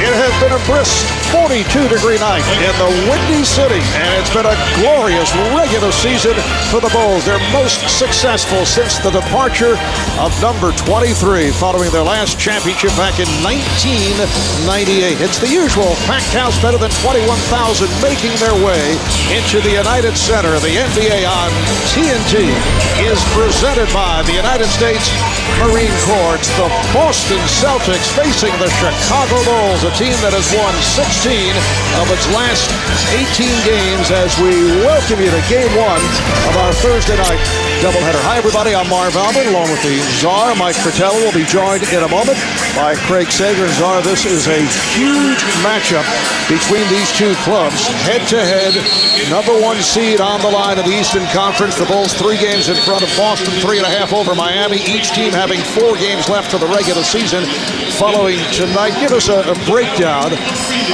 It has been a brisk 42-degree night in the Windy City, and it's been a glorious regular season for the Bulls. Their most successful since the departure of number 23 following their last championship back in 1998. It's the usual packed house, better than 21,000, making their way into the United Center. The NBA on TNT is presented by the United States Marine Corps. It's the Boston Celtics facing the Chicago Bulls, a team that has won 16 of its last 18 games, as we welcome you to Game 1 of our Thursday night doubleheader. Hi, everybody. I'm Marv Albert, along with the Czar, Mike Fratello. Will be joined in a moment by Craig Sager. Czar, this is a huge matchup between these two clubs. Head-to-head, number one seed on the line in the Eastern Conference. The Bulls 3 games in front of Boston, 3.5 over Miami. Each team having 4 games left for the regular season following tonight. Give us a breakdown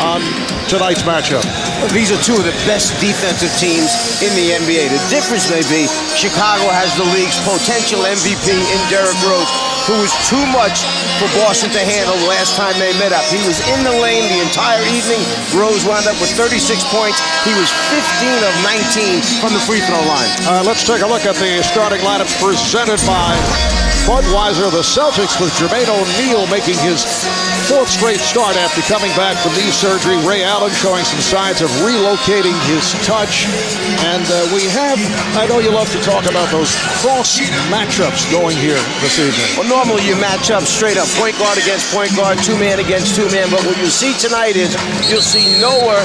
on tonight's matchup. These are two of the best defensive teams in the NBA. The difference may be Chicago has the league's potential MVP in Derrick Rose, who was too much for Boston to handle the last time they met up. He was in the lane the entire evening. Rose wound up with 36 points. He was 15 of 19 from the free throw line. Let's take a look at the starting lineups presented by Budweiser. The Celtics with Jermaine O'Neal making his 4th straight start after coming back from knee surgery. Ray Allen showing some signs of relocating his touch. And we have, I know you love to talk about those cross matchups going here this evening. Well, normally you match up straight up point guard against point guard, 2-man against 2-man. But what you'll see tonight is you'll see Noah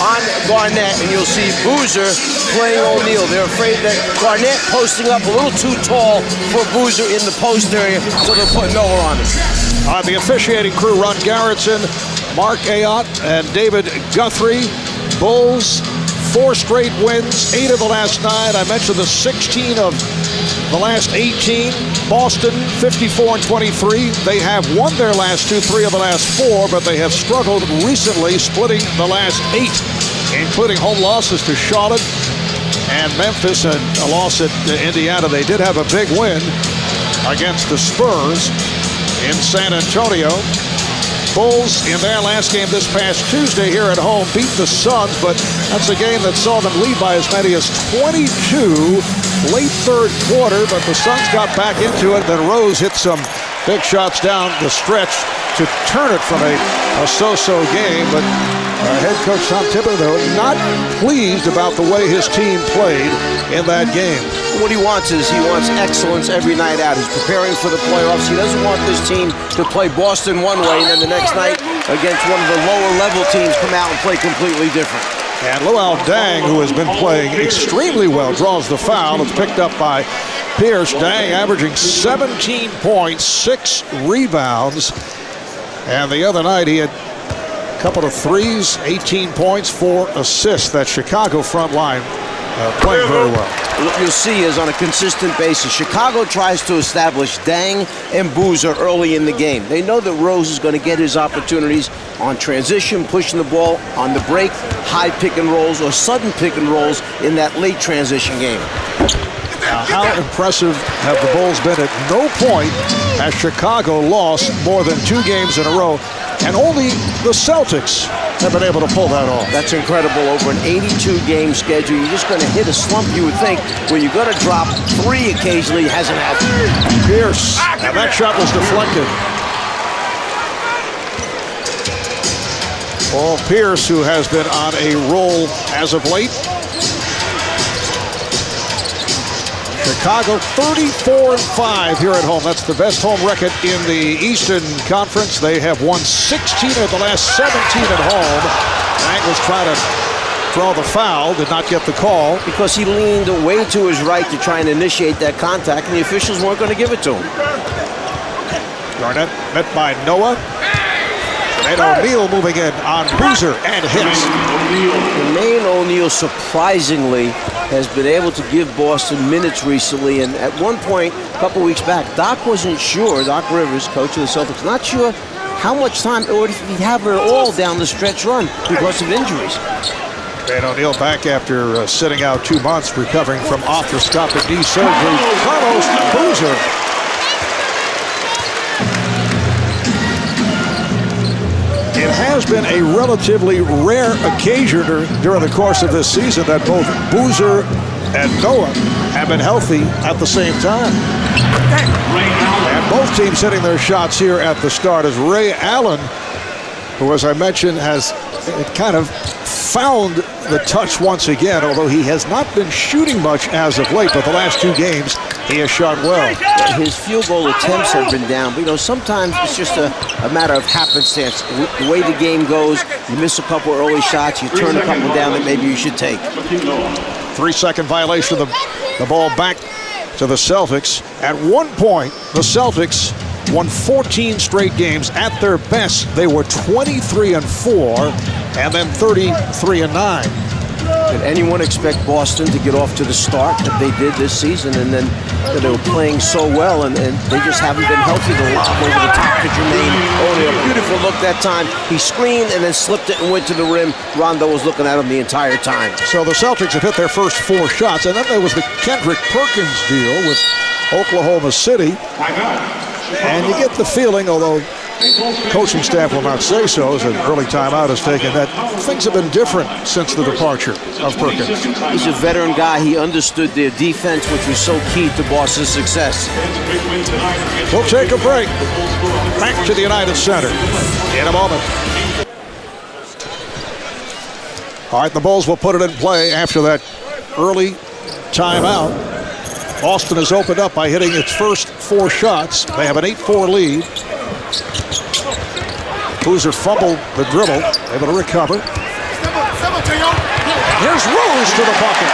on Garnett and you'll see Boozer playing O'Neal. They're afraid that Garnett posting up a little too tall for Boozer in the post area, so they'll put Noah on him. The officiating crew, Ron Garrettson, Mark Ayotte, and David Guthrie. Bulls, 4 straight wins, 8 of the last 9. I mentioned the 16 of the last 18. Boston, 54-23. They have won their last 2, 3 of the last 4, but they have struggled recently, splitting the last 8, including home losses to Charlotte and Memphis, and a loss at Indiana. They did have a big win against the Spurs in San Antonio. Bulls, in their last game this past Tuesday here at home, beat the Suns, but that's a game that saw them lead by as many as 22 late third quarter, but the Suns got back into it. Then Rose hit some big shots down the stretch to turn it from a so-so game, but head coach Tom Thibodeau not pleased about the way his team played in that game. What he wants is he wants excellence every night out. He's preparing for the playoffs. He doesn't want this team to play Boston one way and then the next night against one of the lower level teams come out and play completely different. And Luol Deng, who has been playing extremely well, draws the foul. It's picked up by Pierce. Deng averaging 17 points, 6 rebounds. And the other night he had a couple of threes, 18 points, 4 assists. That Chicago front line playing very well. What you'll see is on a consistent basis, Chicago tries to establish Deng and Boozer early in the game. They know that Rose is going to get his opportunities on transition, pushing the ball, on the break, high pick and rolls, or sudden pick and rolls in that late transition game. Now, how impressive have the Bulls been? At no point has Chicago lost more than 2 games in a row, and only the Celtics have been able to pull that off. That's incredible. Over an 82-game schedule, you're just going to hit a slump, you would think, where you're going to drop 3 occasionally. Hasn't happened. Pierce, and that shot was deflected. Paul Pierce, who has been on a roll as of late. Chicago 34-5 here at home. That's the best home record in the Eastern Conference. They have won 16 of the last 17 at home. Deng was trying to draw the foul, did not get the call. Because he leaned way to his right to try and initiate that contact, and the officials weren't going to give it to him. Garnett met by Noah. And O'Neal moving in on Boozer and hits. Jermaine O'Neal surprisingly has been able to give Boston minutes recently, and at one point, a couple weeks back, Doc wasn't sure, Doc Rivers, coach of the Celtics, not sure how much time, or if he'd have it all down the stretch run because of injuries. And O'Neal back after sitting out 2 months, recovering from arthroscopic knee surgery. Carlos Boozer. it has been a relatively rare occasion during the course of this season that both Boozer and Noah have been healthy at the same time. And both teams hitting their shots here at the start as Ray Allen, who, as I mentioned, has kind of found the touch once again, although he has not been shooting much as of late, but the last 2 games he has shot well. His field goal attempts have been down, but sometimes it's just a matter of happenstance. The way the game goes, you miss a couple early shots, you turn a couple down that maybe you should take. 3-second violation of the ball back to the Celtics. At one point, the Celtics won 14 straight games. At their best, they were 23-4 and then 33-9. Did anyone expect Boston to get off to the start that they did this season, and then they were playing so well, and they just haven't been healthy to lob over the top to Jermaine O'Neal. Beautiful look that time. He screened and then slipped it and went to the rim. Rondo was looking at him the entire time. So the Celtics have hit their first 4 shots, and then there was the Kendrick Perkins deal with Oklahoma City. And you get the feeling, although coaching staff will not say so, as an early timeout is taken, that things have been different since the departure of Perkins. He's a veteran guy. He understood their defense, which was so key to Boston's success. We'll take a break. Back to the United Center in a moment. All right, the Bulls will put it in play after that early timeout. Boston has opened up by hitting its first 4 shots. They have an 8-4 lead. Boozer fumbled the dribble, able to recover. Here's Rose to the bucket.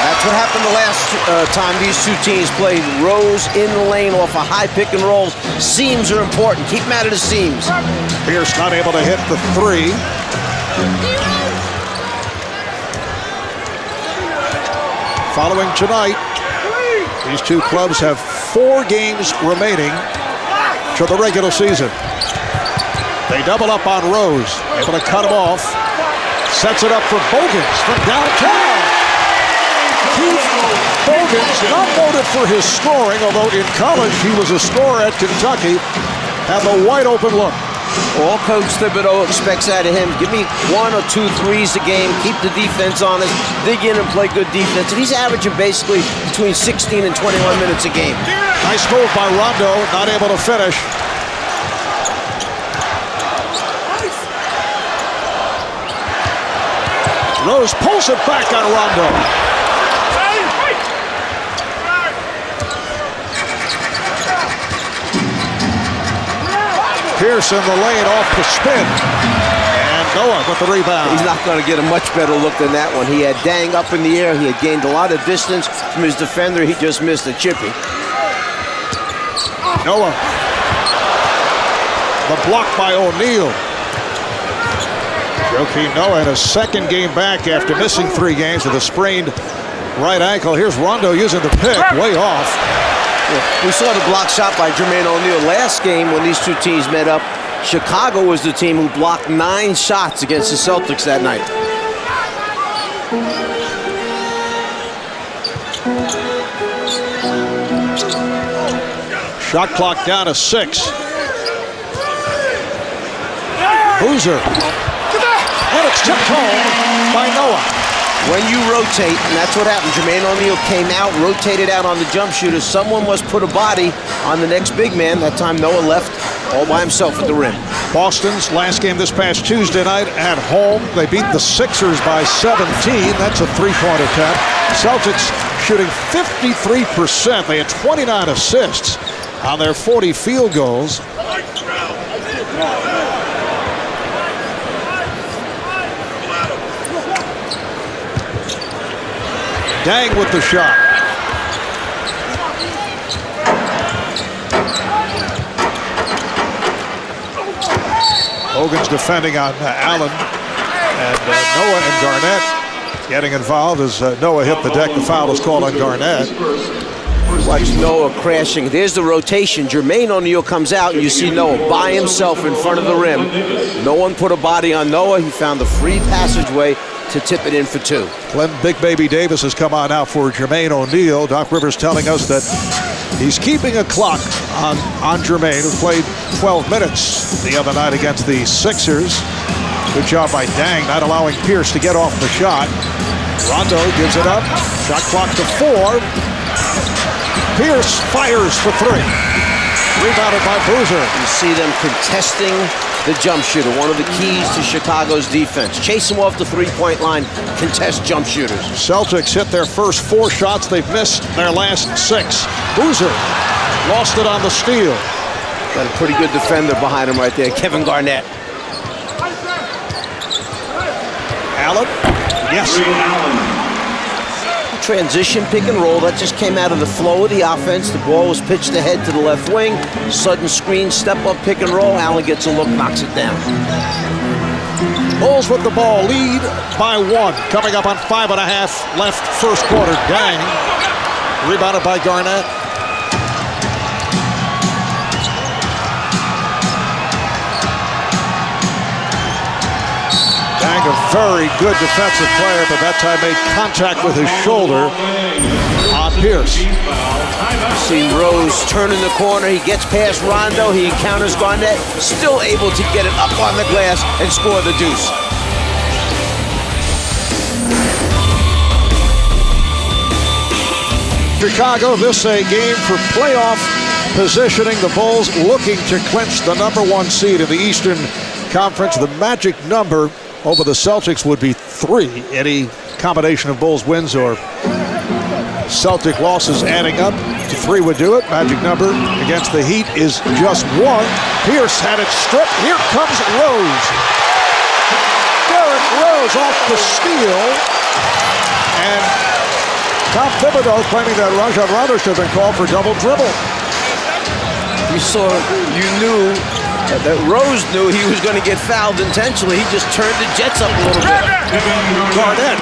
That's what happened the last time these 2 teams played. Rose in the lane off a high pick and roll. Seams are important. Keep them out of the seams. Pierce not able to hit the 3. Following tonight, these 2 clubs have 4 games remaining to the regular season. They double up on Rose, able to cut him off. Sets it up for Bogans from downtown. Keith Bogans, not noted for his scoring, although in college he was a scorer at Kentucky, had the wide open look. All Coach Thibodeau expects out of him, give me 1 or 2 threes a game, keep the defense honest, dig in and play good defense. And he's averaging basically between 16 and 21 minutes a game. Nice move by Rondo, not able to finish. Rose pulls it back on Rondo. Pierce in the lane off the spin. And Noah with the rebound. He's not going to get a much better look than that one. He had Dang up in the air. He had gained a lot of distance from his defender. He just missed a chippy. Noah. The block by O'Neal. Joakim Noah in his 2nd game back after missing 3 games with a sprained right ankle. Here's Rondo using the pick, way off. We saw the block shot by Jermaine O'Neal last game when these 2 teams met up. Chicago was the team who blocked 9 shots against the Celtics that night. Shot clock down to 6. Boozer. And it's tipped home by Noah. When you rotate, and that's what happened, Jermaine O'Neal came out, rotated out on the jump shooter. Someone must put a body on the next big man. That time Noah left all by himself at the rim. Boston's last game this past Tuesday night at home. They beat the Sixers by 17. That's a 3-point attempt. Celtics shooting 53%. They had 29 assists on their 40 field goals. Dang with the shot. Hogan's defending on Allen, and Noah and Garnett getting involved as Noah hit the deck. The foul is called on Garnett. Watch Noah crashing. There's the rotation. Jermaine O'Neal comes out, and you see Noah by himself in front of the rim. No one put a body on Noah. He found the free passageway to tip it in for 2. Glenn Big Baby Davis has come on now for Jermaine O'Neal. Doc Rivers telling us that He's keeping a clock on Jermaine, who played 12 minutes the other night against the Sixers. Good job by Dang, not allowing Pierce to get off the shot. Rondo gives it up. Shot clock to 4. Pierce fires for 3. Rebounded by Boozer. You see them contesting the jump shooter, one of the keys to Chicago's defense. Chase him off the three-point line, contest jump shooters. Celtics hit their first 4 shots. They've missed their last 6. Boozer lost it on the steal. Got a pretty good defender behind him right there, Kevin Garnett. Allen. Yes. Transition pick and roll, that just came out of the flow of the offense. The ball was pitched ahead to the left wing. Sudden screen, step up pick and roll. Allen gets a look, knocks it down. Bulls with the ball, lead by 1. Coming up on 5.5 left first quarter. Dang. Rebounded by Garnett. Dang, a very good defensive player, but that time made contact with his shoulder on Pierce. See Rose turning the corner. He gets past Rondo. He encounters Garnett. Still able to get it up on the glass and score the deuce. Chicago, this a game for playoff positioning. The Bulls looking to clinch the #1 seed in the Eastern Conference. The magic number over the Celtics would be 3. Any combination of Bulls wins or Celtic losses adding up to 3 would do it. Magic number against the Heat is just 1. Pierce had it stripped. Here comes Rose. Derrick Rose off the steal. And Tom Thibodeau claiming that Rajon Rondo should have been called for double dribble. You knew that Rose knew he was going to get fouled intentionally. He just turned the Jets up a little bit. Garnett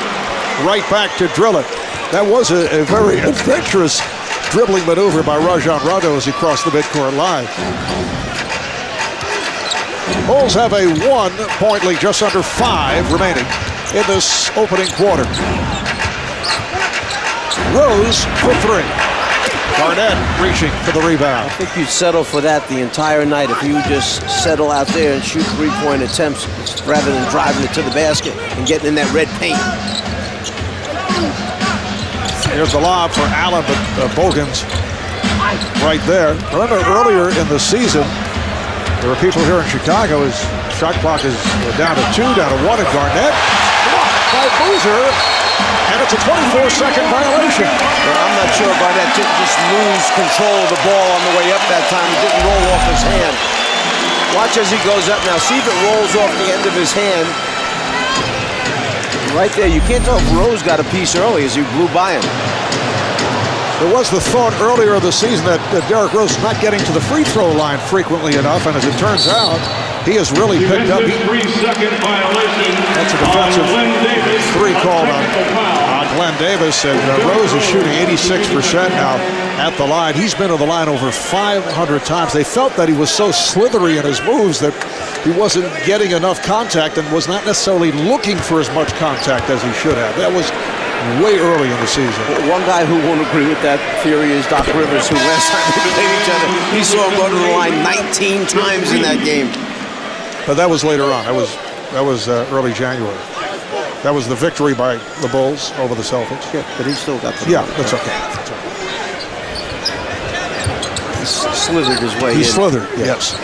right back to drill it. That was a very adventurous dribbling maneuver by Rajon Rondo as he crossed the midcourt line. Bulls have a 1-point lead, just under 5 remaining in this opening quarter. Rose for 3. Garnett reaching for the rebound. I think you'd settle for that the entire night if you would just settle out there and shoot three-point attempts rather than driving it to the basket and getting in that red paint. Here's the lob for Allen, but Bogans right there. Remember earlier in the season, there were people here in Chicago, his shot clock is down to 2, down to 1, and Garnett blocked by Boozer. And it's a 24-second violation. Well, I'm not sure Garnett didn't just lose control of the ball on the way up that time. It didn't roll off his hand. Watch as he goes up now. See if it rolls off the end of his hand. Right there, you can't tell if Rose got a piece early as he blew by him. There was the thought earlier of the season that Derrick Rose is not getting to the free throw line frequently enough, and as it turns out, he has really picked up. 3-second violation. That's a defensive 3 called on Glenn Davis, and Rose is shooting 86% now at the line. He's been to the line over 500 times. They felt that he was so slithery in his moves that he wasn't getting enough contact and was not necessarily looking for as much contact as he should have. That was way early in the season. One guy who won't agree with that theory is Doc Rivers, who last time they played each other, he saw him go to the line 19 times in that game. But that was later on. That was early January. That was the victory by the Bulls over the Celtics. Yeah, but he still got the Yeah, that's okay. He slithered his way in. He slithered, yes.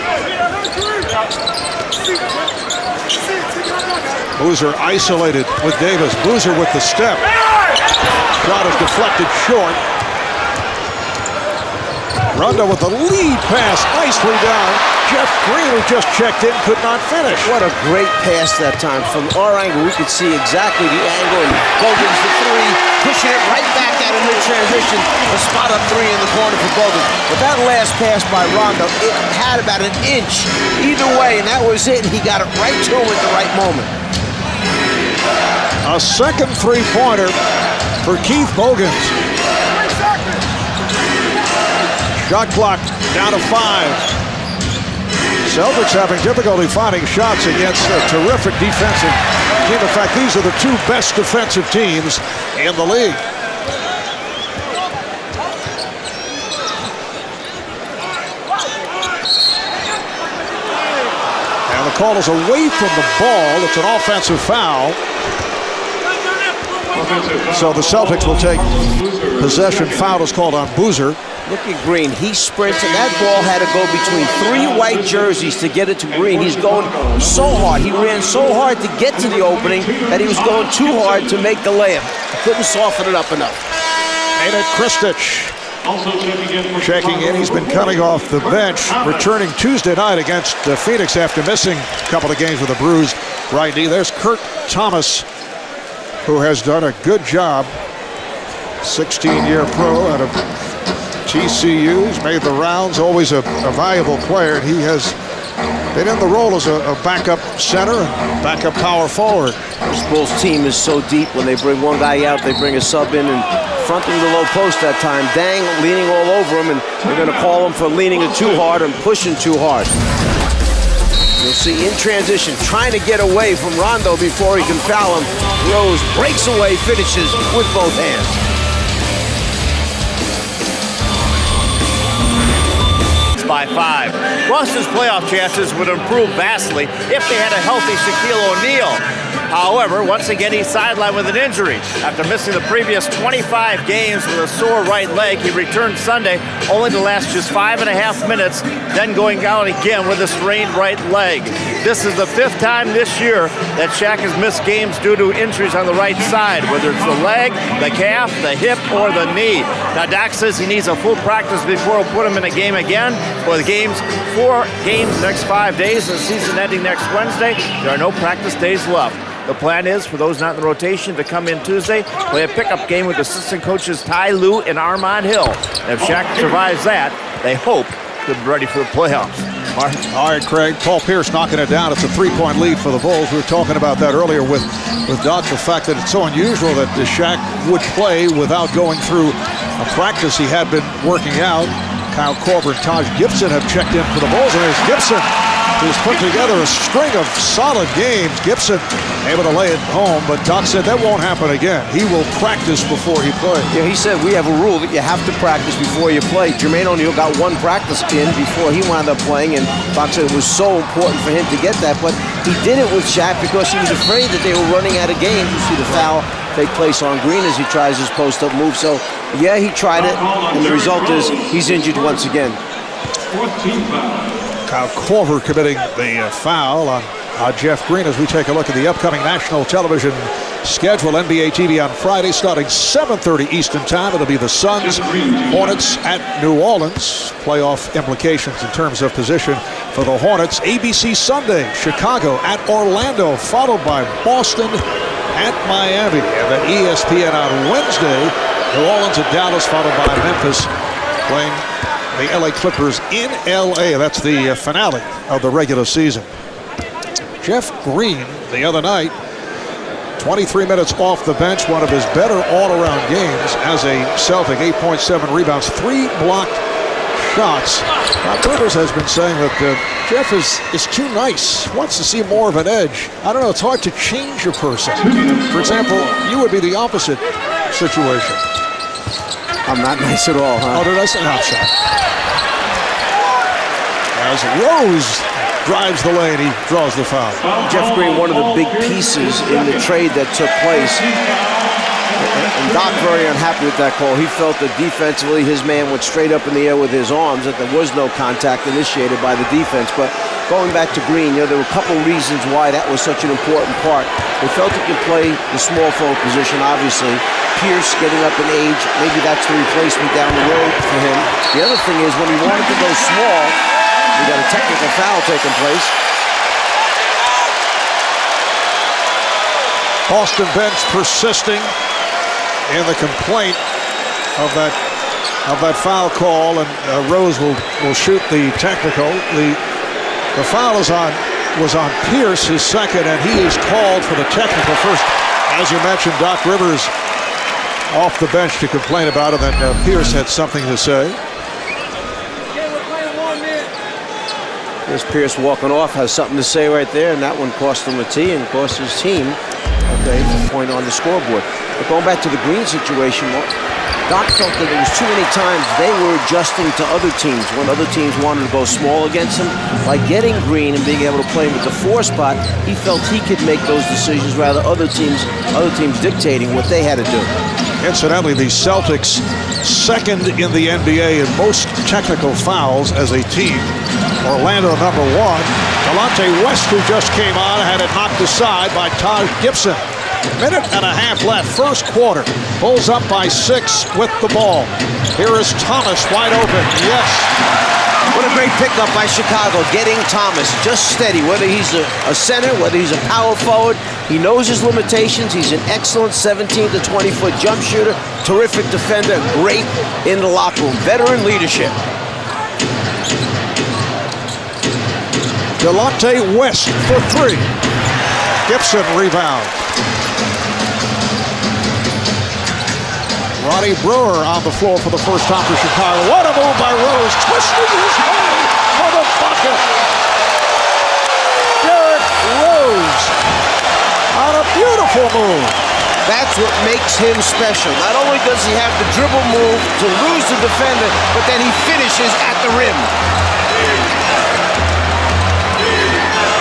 Boozer isolated with Davis. Boozer with the step. Shot is deflected short. Rondo with the lead pass, nicely down. Jeff Green, who just checked in, could not finish. What a great pass that time. From our angle, we could see exactly the angle. And Bogans the 3, pushing it right back out of mid-transition. A spot up 3 in the corner for Bogans. But that last pass by Rondo, it had about an inch either way, and that was it. And he got it right to him at the right moment. A second three-pointer for Keith Bogans. Shot clock down to 5. Celtics having difficulty finding shots against a terrific defensive team. In fact, these are the 2 best defensive teams in the league. call is away from the ball. It's an offensive foul. So the Celtics will take possession. Foul is called on Boozer. Look at Green. He sprints, and that ball had to go between 3 white jerseys to get it to Green. He's going so hard. He ran so hard to get to the opening that he was going too hard to make the layup. Couldn't soften it up enough. Nenad Krstić checking in. He's been coming off the bench, returning Tuesday night against Phoenix after missing a couple of games with a bruised right knee. There's Kurt Thomas, who has done a good job. 16-year pro out of TCU. He's made the rounds, always a valuable player, and he has been in the role as a backup center and backup power forward. This Bulls team is so deep. When they bring one guy out, they bring a sub in and fronting the low post that time. Dang, leaning all over him, and they're going to call him for leaning it too hard and pushing too hard. You'll see in transition, trying to get away from Rondo before he can foul him. Rose breaks away, finishes with both hands. By 5. Boston's playoff chances would improve vastly if they had a healthy Shaquille O'Neal. However, once again, he's sidelined with an injury. After missing the previous 25 games with a sore right leg, he returned Sunday only to last just 5.5 minutes, then going out again with a strained right leg. This is the 5th time this year that Shaq has missed games due to injuries on the right side, whether it's the leg, the calf, the hip, or the knee. Now, Doc says he needs a full practice before he'll put him in a game again. For the games, 4 games the next 5 days, and the season ending next Wednesday, there are no practice days left. The plan is for those not in the rotation to come in Tuesday, play a pickup game with assistant coaches Ty Lue and Armand Hill. And if Shaq survives that, they hope to be ready for the playoffs. Mark? All right, Craig. Paul Pierce knocking it down. It's a 3-point lead for the Bulls. We were talking about that earlier with Doc, the fact that it's so unusual that Shaq would play without going through a practice. He had been working out. Kyle Korver and Taj Gibson have checked in for the Bulls, and there's Gibson, who's put together a string of solid games. Gibson able to lay it home, but Doc said that won't happen again. He will practice before he plays. Yeah, he said we have a rule that you have to practice before you play. Jermaine O'Neal got 1 practice in before he wound up playing, and Doc said it was so important for him to get that, but he did it with Shaq because he was afraid that they were running out of games. You see the foul take place on Green as he tries his post-up move. So, yeah, he tried it, and the result is he's injured once again. Kyle Korver committing the foul on Jeff Green as we take a look at the upcoming national television schedule. NBA TV on Friday starting 7:30 Eastern Time. It'll be the Suns, Hornets at New Orleans. Playoff implications in terms of position for the Hornets. ABC Sunday, Chicago at Orlando, followed by Boston at Miami. And then ESPN on Wednesday, New Orleans at Dallas, followed by Memphis playing the LA Clippers in LA. That's the finale of the regular season. Jeff Green the other night, 23 minutes off the bench, one of his better all-around games as a Celtic. 8.7 rebounds, 3 blocked shots. Now, Rivers has been saying that Jeff is too nice, wants to see more of an edge. I don't know, it's hard to change a person. For example, you would be the opposite situation. I'm not nice at all, huh? Oh, did I say? No, I'm sorry. As Rose drives the lane, he draws the foul. Jeff Green, one of the big pieces in the trade that took place. And Doc very unhappy with that call. He felt that defensively his man went straight up in the air with his arms, that there was no contact initiated by the defense. But going back to Green, there were a couple reasons why that was such an important part. They felt he could play the small forward position, obviously. Pierce getting up in age, maybe that's the replacement down the road for him. The other thing is when he wanted to go small, we got a technical foul taking place. Boston bench persisting in the complaint of that foul call, and Rose will shoot the technical. The foul was on Pierce, his second, and he is called for the technical first. As you mentioned, Doc Rivers off the bench to complain about it, and Pierce had something to say. There's Pierce walking off, has something to say right there, and that one cost him a tee and cost his team a okay, point on the scoreboard. But going back to the Green situation, Doc felt that there was too many times they were adjusting to other teams when other teams wanted to go small against him. By getting Green and being able to play him at the 4 spot, he felt he could make those decisions rather other teams dictating what they had to do. Incidentally, the Celtics second in the NBA in most technical fouls as a team. Orlando number 1. Delonte West, who just came on, had it knocked aside by Taj Gibson. Minute and a half left, first quarter. Bulls up by 6 with the ball. Here is Thomas wide open. Yes. What a great pickup by Chicago, getting Thomas just steady, whether he's a center, whether he's a power forward. He knows his limitations. He's an excellent 17 to 20-foot jump shooter, terrific defender, great in the locker room, veteran leadership. Delonte West for 3. Gibson rebound. Ronnie Brewer on the floor for the first time for Chicago. What a move by Rose, twisting his way for the bucket. Derrick Rose on a beautiful move. That's what makes him special. Not only does he have the dribble move to lose the defender, but then he finishes at the rim.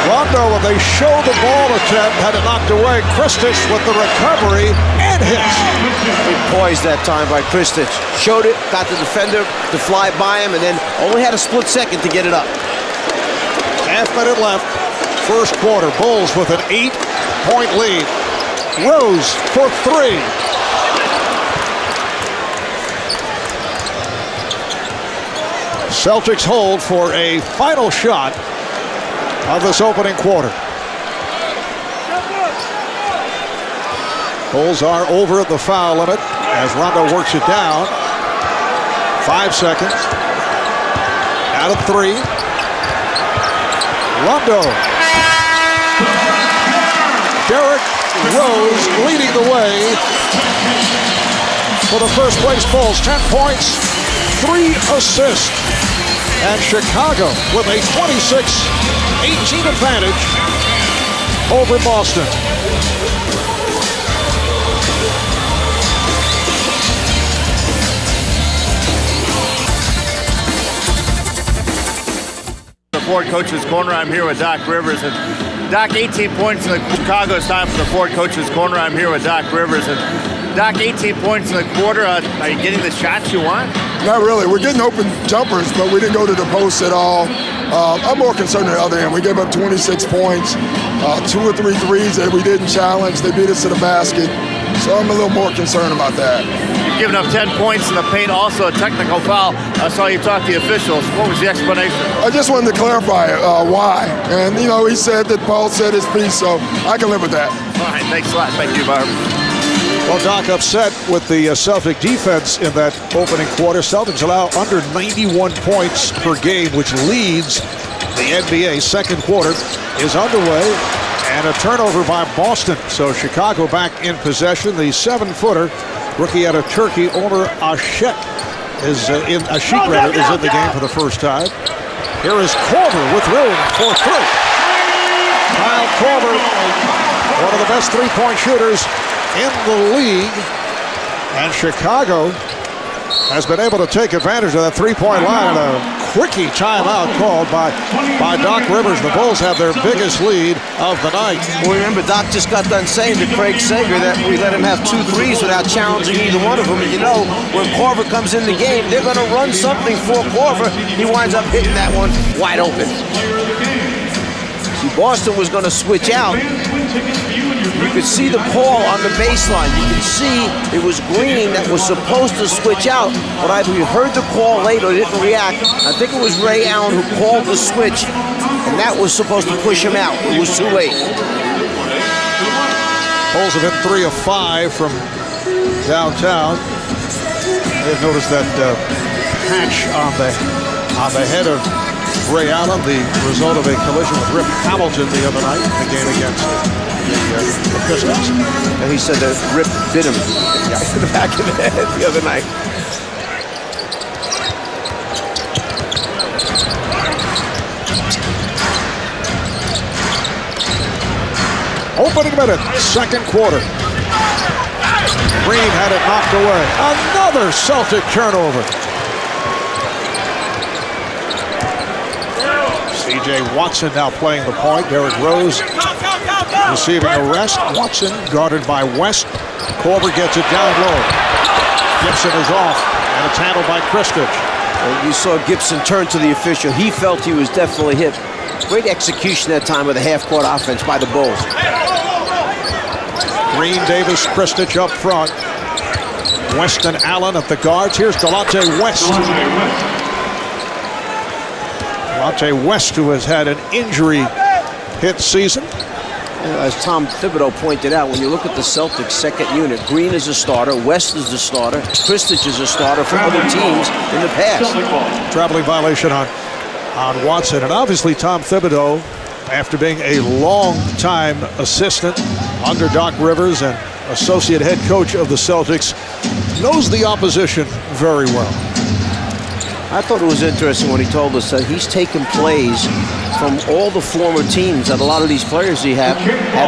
Rondo, when they show the ball attempt, had it knocked away. Kristich with the recovery and hits. Big poise that time by Kristich. Showed it, got the defender to fly by him, and then only had a split second to get it up. Half minute left. First quarter. Bulls with an 8-point lead. Rose for 3. Celtics hold for a final shot of this opening quarter. Bulls are over at the foul limit as Rondo works it down. 5 seconds. Out of 3. Rondo. Derrick Rose leading the way for the first place Bulls. 10 points, 3 assists. And Chicago with a 26-18 advantage over Boston. The Ford Coach's Corner. I'm here with Doc Rivers. And Doc, 18 points in the Chicago. It's time for the Ford Coach's Corner. I'm here with Doc Rivers. And Doc, 18 points in the quarter. Are you getting the shots you want? Not really. We're getting open jumpers, but we didn't go to the post at all. I'm more concerned on the other end. We gave up 26 points, 2 or 3 threes that we didn't challenge. They beat us to the basket. So I'm a little more concerned about that. You've given up 10 points in the paint, also a technical foul. I saw you talk to the officials. What was the explanation? I just wanted to clarify why. And, you know, he said that Paul said his piece, so I can live with that. All right, thanks a lot. Thank you, Barb. Well, Doc upset with the Celtic defense in that opening quarter. Celtics allow under 91 points per game, which leads the NBA. Second quarter is underway, and a turnover by Boston. So Chicago back in possession. The 7-footer, rookie out of Turkey, Onur Ashik is in the game for the first time. Here is Korver with room for 3. Kyle Korver, one of the best three-point shooters in the league, and Chicago has been able to take advantage of that three-point line, and a quickie timeout called by Doc Rivers. The Bulls have their biggest lead of the night. Well, remember, Doc just got done saying to Craig Sager that we let him have 2 threes without challenging either one of them. And you know, when Korver comes in the game, they're going to run something for Korver. He winds up hitting that one wide open. See, Boston was going to switch out. You could see the call on the baseline. You could see it was Green that was supposed to switch out, but either we heard the call late or didn't react. I think it was Ray Allen who called the switch, and that was supposed to push him out. It was too late. Bulls have hit 3 of 5 from downtown. They've noticed that patch on the head of Ray Allen, the result of a collision with Rip Hamilton the other night in the game against the Pistons. And he said that Rip bit him in the back of the head the other night. Opening minute, second quarter. Green had it knocked away. Another Celtic turnover. C.J. Watson now playing the point. Derrick Rose receiving a rest. Watson guarded by West. Korver gets it down low. Gibson is off, and it's handled by Kristich. You saw Gibson turn to the official. He felt he was definitely hit. Great execution that time of the half-court offense by the Bulls. Green, Davis, Kristich up front. West and Allen at the guards. Here's Delonte West. Delonte West, who has had an injury-hit season. As Tom Thibodeau pointed out, when you look at the Celtics' second unit, Green is a starter, West is the starter, Kristich is a starter for other teams in the past. Traveling violation on Watson. And obviously Tom Thibodeau, after being a long-time assistant under Doc Rivers and associate head coach of the Celtics, knows the opposition very well. I thought it was interesting when he told us that he's taken plays from all the former teams that a lot of these players he have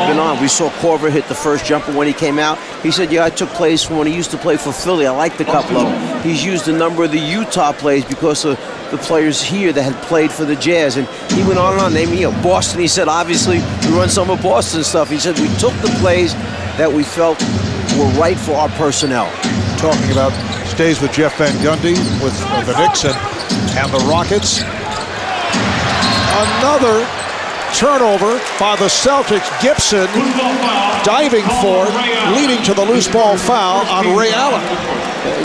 been on. We saw Korver hit the first jumper when he came out. He said, yeah, I took plays from when he used to play for Philly. I liked a couple of them. He's used a number of the Utah plays because of the players here that had played for the Jazz. And he went on and on, naming Boston. He said, obviously, we run some of Boston stuff. He said, we took the plays that we felt were right for our personnel. Talking about stays with Jeff Van Gundy with the Knicks and the Rockets. Another turnover by the Celtics. Gibson diving for it, leading to the loose ball foul on Ray Allen.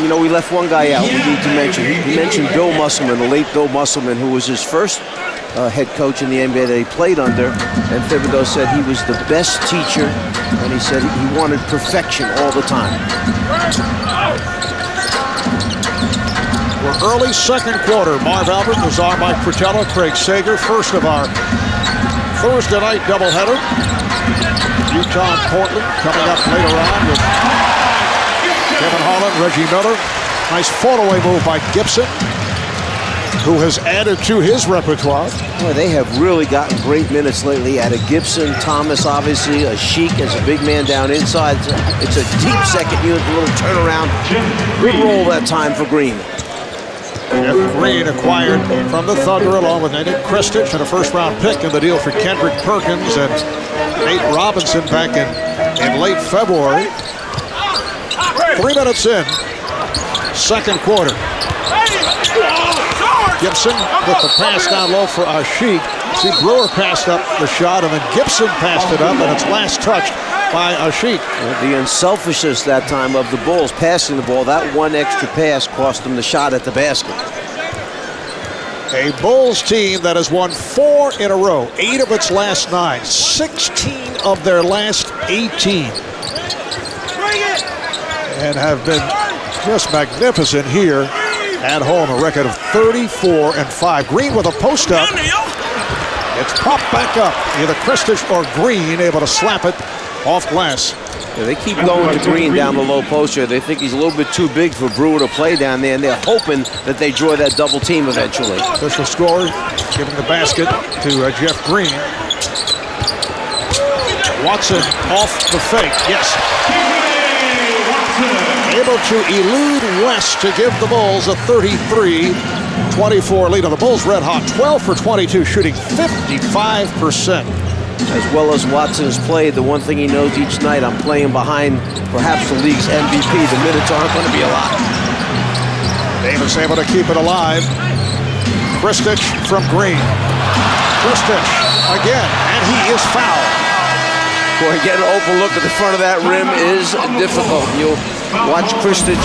You know, we left one guy out we need to mention. He mentioned Bill Musselman, the late Bill Musselman, who was his first head coach in the NBA that he played under. And Thibodeau said he was the best teacher, and he said he wanted perfection all the time. We're early second quarter. Marv Albert, Nazar, Mike Fratello, Craig Sager. First of our Thursday night doubleheader. Utah and Portland coming up later on with Kevin Holland, Reggie Miller. Nice fall-away move by Gibson, who has added to his repertoire. Well, they have really gotten great minutes lately. Added Gibson, Thomas, obviously, a Sheik as a big man down inside. It's a deep second unit, a little turnaround. Good roll that time for Green. Jeff Green acquired from the Thunder along with Nick Kristich and a first-round pick in the deal for Kendrick Perkins and Nate Robinson back in late February. 3 minutes in, second quarter. Gibson with the pass down low for Ashik. See, Brewer passed up the shot, and then Gibson passed it up, and it's last touched by Ashik. The unselfishness that time of the Bulls passing the ball. That one extra pass cost them the shot at the basket. A Bulls team that has won 4 in a row, 8 of its last 9, 16 of their last 18. And have been just magnificent here at home. A record of 34-5. Green with a post-up. It's popped back up. Either Kristich or Green able to slap it off glass. Yeah, they keep going to Green down the low post here. They think he's a little bit too big for Brewer to play down there, and they're hoping that they draw that double team eventually. Official score, giving the basket to Jeff Green. Watson off the fake. Yes. Able to elude West to give the Bulls a 33-24 lead. On the Bulls red hot, 12 for 22, shooting 55%. As well as Watson has played, the one thing he knows each night, I'm playing behind perhaps the league's MVP. The minutes aren't going to be a lot. Davis able to keep it alive. Kristich from Green. Kristich again, and he is fouled. Boy, getting an open look at the front of that rim is difficult. You'll watch Kristich.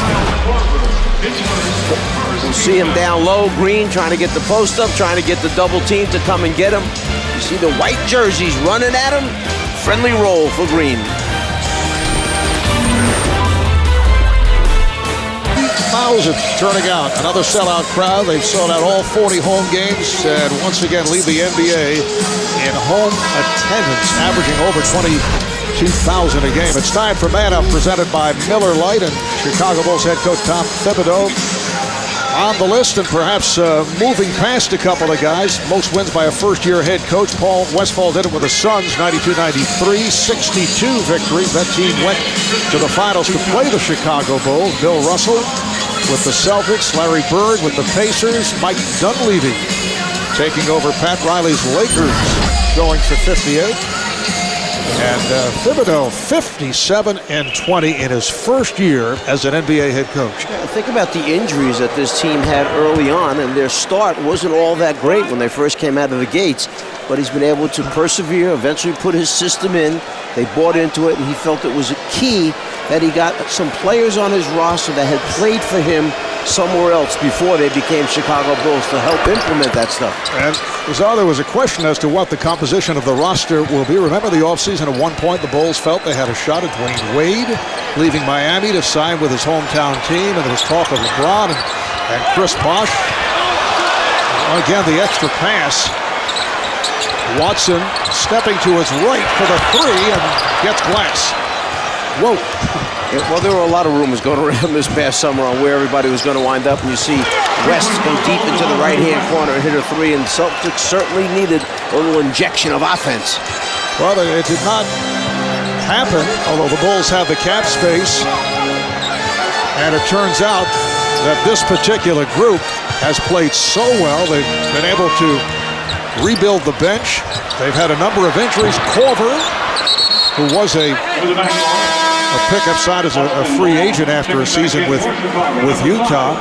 You'll see him down low. Green trying to get the post up, trying to get the double team to come and get him. You see the white jerseys running at him. Friendly roll for Green. Thousands turning out. Another sellout crowd. They've sold out all 40 home games and once again lead the NBA in home attendance, averaging over 22,000 a game. It's time for Man Up, presented by Miller Lite and Chicago Bulls head coach Tom Thibodeau. on the list, and perhaps moving past a couple of guys. Most wins by a first-year head coach. Paul Westphal did it with the Suns, 92-93, 62 victory. That team went to the finals to play the Chicago Bulls. Bill Russell with the Celtics, Larry Bird with the Pacers, Mike Dunleavy taking over Pat Riley's Lakers, going for 58. And Thibodeau, 57-20 in his first year as an NBA head coach. Yeah, think about the injuries that this team had early on, and their start wasn't all that great when they first came out of the gates. But he's been able to persevere, eventually put his system in. They bought into it, and he felt it was a key that he got some players on his roster that had played for him somewhere else before they became Chicago Bulls to help implement that stuff. And there was a question as to what the composition of the roster will be. Remember the offseason, at one point the Bulls felt they had a shot at Dwayne Wade, leaving Miami to sign with his hometown team, and there was talk of LeBron and Chris Bosh. Again, the extra pass. Watson stepping to his right for the three and gets glass. Whoa. Yeah, well, there were a lot of rumors going around this past summer on where everybody was going to wind up, and you see West go deep into the right-hand corner and hit a three, and Celtics certainly needed a little injection of offense. Well, it did not happen, although the Bulls have the cap space, and it turns out that this particular group has played so well. They've been able to rebuild the bench. They've had a number of injuries. Korver, who was a pickup side as a free agent after a season with Utah.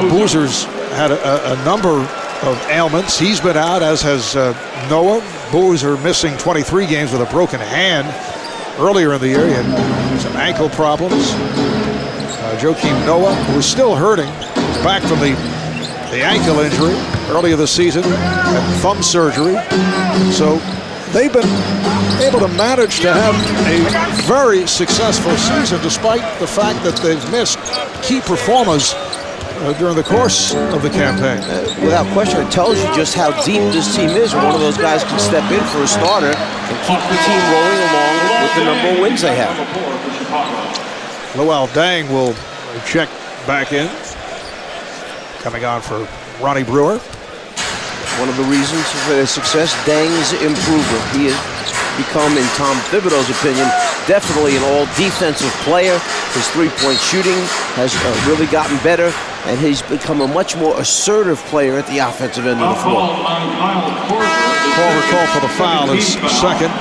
Boozer's had a number of ailments. He's been out, as has Noah. Boozer missing 23 games with a broken hand. Earlier in the year, he had some ankle problems. Joakim Noah, who is still hurting, is back from the ankle injury earlier this season, had thumb surgery. So they've been able to manage to have a very successful season despite the fact that they've missed key performers during the course of the campaign. Without question, it tells you just how deep this team is. One of those guys can step in for a starter and keep the team rolling along with the number of wins they have. Luol Deng will check back in, coming on for Ronnie Brewer. One of the reasons for their success, Deng's improvement. He has become, in Tom Thibodeau's opinion, definitely an all-defensive player. His three-point shooting has really gotten better, and he's become a much more assertive player at the offensive end of the floor. Korver call for the foul is second.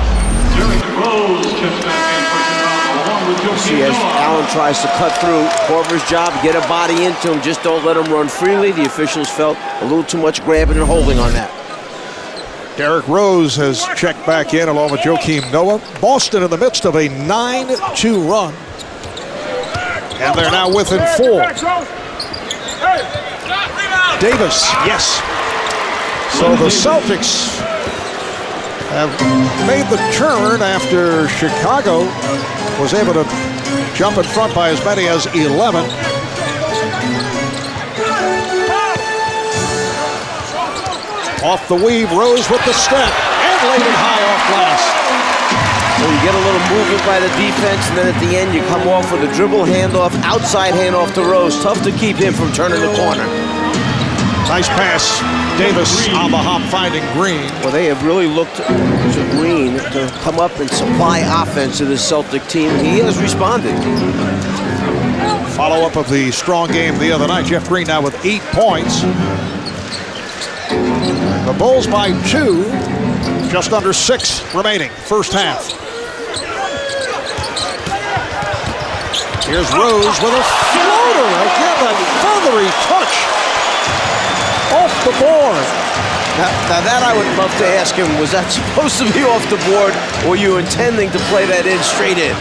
See, as Allen tries to cut through, Korver's job, get a body into him, just don't let him run freely. The officials felt a little too much grabbing and holding on that. Derrick Rose has checked back in along with Joakim Noah. Boston in the midst of a 9-2 run. And they're now within 4. Davis, yes. So the Celtics have made the turn after Chicago was able to jump in front by as many as 11. Off the weave, Rose with the step, and laid it high off glass. Well, you get a little movement by the defense, and then at the end you come off with a dribble handoff, outside handoff to Rose. Tough to keep him from turning the corner. Nice pass. Davis on the hop finding Green. Well, they have really looked to Green to come up and supply offense to the Celtic team. He has responded. Follow-up of the strong game the other night. Jeff Green now with 8 points. The Bulls by 2. Just under 6 remaining. First half. Here's Rose with a floater. Again, that feathery touch off the board. Now that I would love to ask him, was that supposed to be off the board, or were you intending to play that in straight in?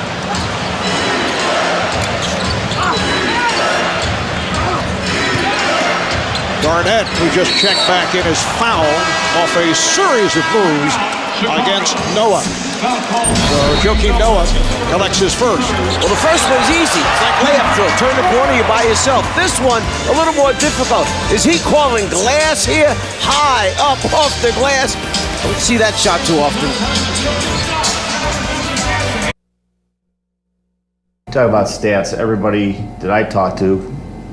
Garnett, who just checked back in, is fouled off a series of moves against Noah. So Joakim Noah collects his first. Well, the first one's easy. It's like layup drill. Turn the corner, you're by yourself. This one, a little more difficult. Is he calling glass here? High up off the glass. Don't see that shot too often. Talk about stats. Everybody that I talked to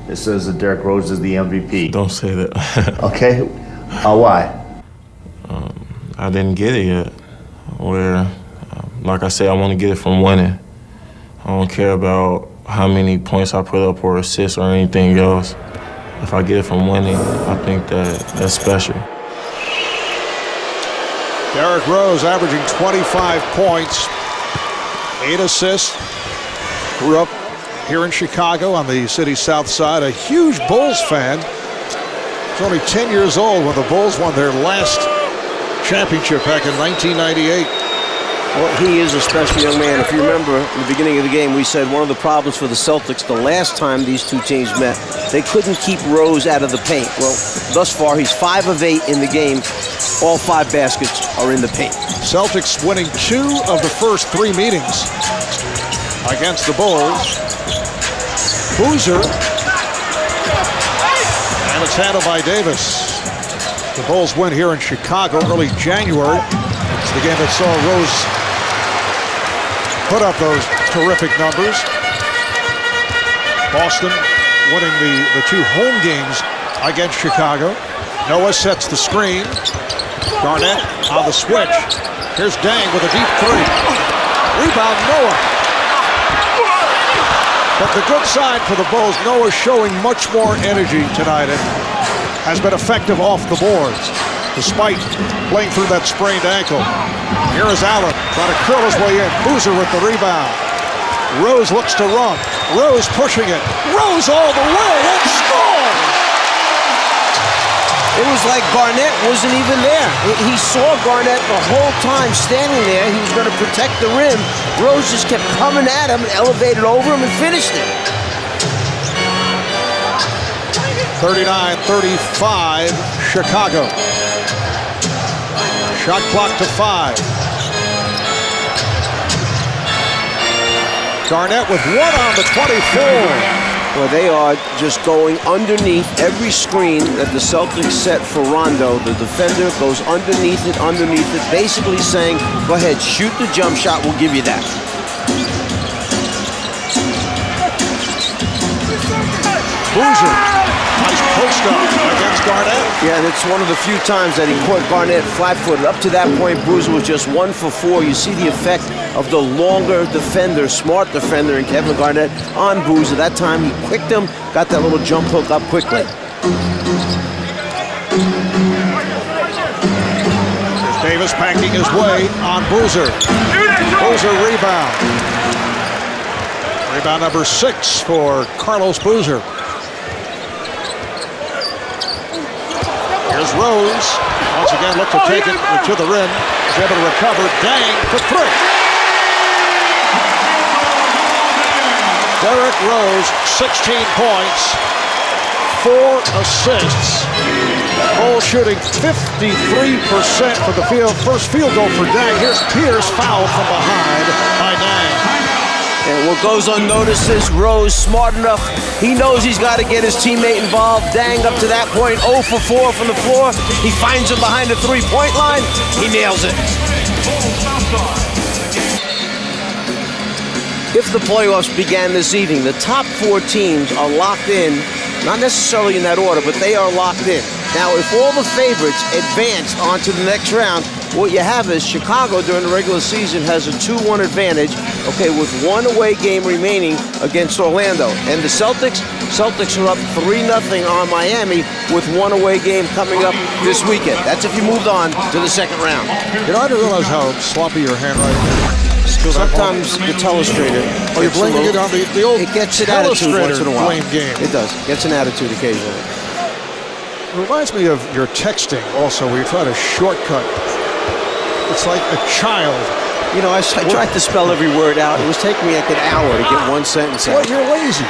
it says that Derrick Rose is the MVP. Don't say that. Okay, why? I didn't get it yet. Where, like I said, I want to get it from winning. I don't care about how many points I put up or assists or anything else. If I get it from winning, I think that's special. Derrick Rose averaging 25 points, 8 assists. Grew up here in Chicago on the city's south side. A huge Bulls fan. He's only 10 years old when the Bulls won their last championship back in 1998. Well, he is a special young man. If you remember, in the beginning of the game, we said one of the problems for the Celtics the last time these two teams met, they couldn't keep Rose out of the paint. Well, thus far, he's 5 of 8 in the game. All 5 baskets are in the paint. Celtics winning 2 of the first 3 meetings against the Bulls. Boozer. And it's handled by Davis. The Bulls win here in Chicago early January. It's the game that saw Rose put up those terrific numbers. Boston winning the 2 home games against Chicago. Noah sets the screen. Garnett on the switch. Here's Dang with a deep 3. Rebound Noah. But the good side for the Bulls, Noah showing much more energy tonight and has been effective off the boards, despite playing through that sprained ankle. Here is Allen trying to curl his way in. Boozer with the rebound. Rose looks to run. Rose pushing it. Rose all the way and scores! It was like Garnett wasn't even there. He saw Garnett the whole time standing there. He was going to protect the rim. Rose just kept coming at him, elevated over him, and finished it. 39-35, Chicago. Shot clock to 5. Garnett with 1 on the 24. Well, they are just going underneath every screen that the Celtics set for Rondo. The defender goes underneath it, basically saying, go ahead, shoot the jump shot, we'll give you that. Boozer, nice post up against Garnett. Yeah, and it's one of the few times that he caught Garnett flat-footed. Up to that point, Boozer was just 1 for 4. You see the effect of the longer defender, smart defender in Kevin Garnett on Boozer. That time he quicked him, got that little jump hook up quickly. There's Davis packing his way on Boozer. Boozer rebound. Rebound number 6 for Carlos Boozer. Here's Rose. Once again, look to take it to the rim. He's able to recover. Dang for 3. Derrick Rose, 16 points, 4 assists. Bulls shooting 53% for the field. First field goal for Dang. Here's Pierce fouled from behind by Dang. And what goes unnoticed is Rose, smart enough. He knows he's got to get his teammate involved. Dang up to that point, 0 for 4 from the floor. He finds him behind the 3-point line. He nails it. If the playoffs began this evening, the top 4 teams are locked in, not necessarily in that order, but they are locked in. Now, if all the favorites advance onto the next round, what you have is Chicago during the regular season has a 2-1 advantage, okay, with 1 away game remaining against Orlando. And the Celtics are up 3-0 on Miami with 1 away game coming up this weekend. That's if you moved on to the second round. You know, I didn't realize how sloppy your handwriting is. Sometimes the telestrator. Oh, you're blaming it on the old it gets an attitude once in a while. Blame game. It does. Gets an attitude occasionally. It reminds me of your texting also, where you try to shortcut. It's like a child. You know, I tried to spell every word out. It was taking me like an hour to get one sentence out. Well, you're lazy.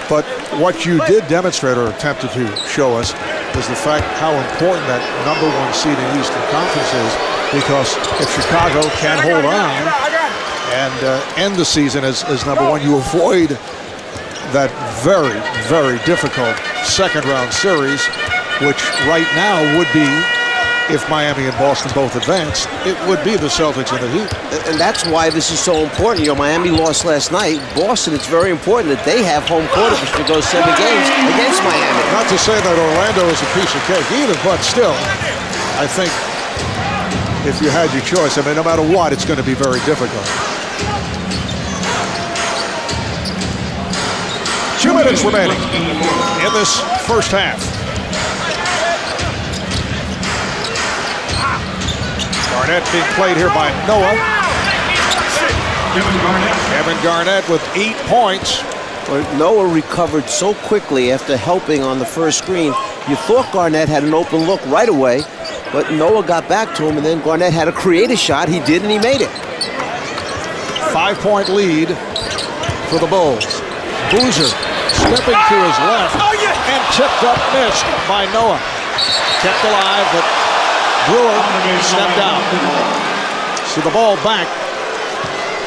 But what you did demonstrate or attempted to show us is the fact how important that number 1 seed in Eastern Conference is, because if Chicago can hold on and end the season as number 1, you avoid that very, very difficult second round series, which right now would be if Miami and Boston both advance, it would be the Celtics and the Heat. And that's why this is so important. Miami lost last night. Boston, it's very important that they have home court if to go 7 games against Miami. Not to say that Orlando is a piece of cake either, but still, I think if you had your choice, no matter what, it's going to be very difficult. 2 minutes remaining in this first half. Garnett being played here by Noah. Kevin Garnett with 8 points. Noah recovered so quickly after helping on the first screen. You thought Garnett had an open look right away, but Noah got back to him, and then Garnett had to create a shot. He did, and he made it. 5-point lead for the Bulls. Boozer stepping to his left and tipped up, missed by Noah. Kept alive, but Brewer stepped out. So the ball back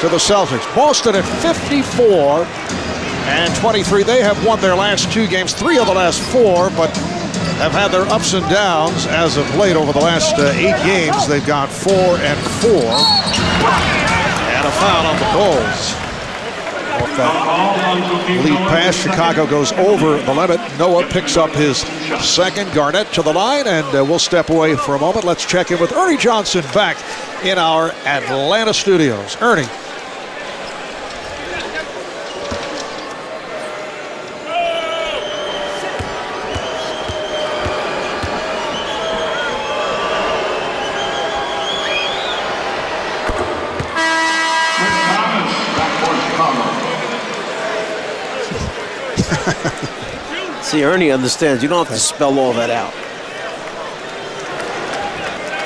to the Celtics. Boston at 54-23. They have won their last 2 games, 3 of the last 4, but have had their ups and downs as of late. Over the last 8 games, they've gone 4-4. And a foul on the Bulls. Lead pass, Chicago goes over the limit. Noah picks up his second. Garnett to the line, and we'll step away for a moment. Let's check in with Ernie Johnson back in our Atlanta studios. Ernie. See, Ernie understands. You don't have to spell all that out.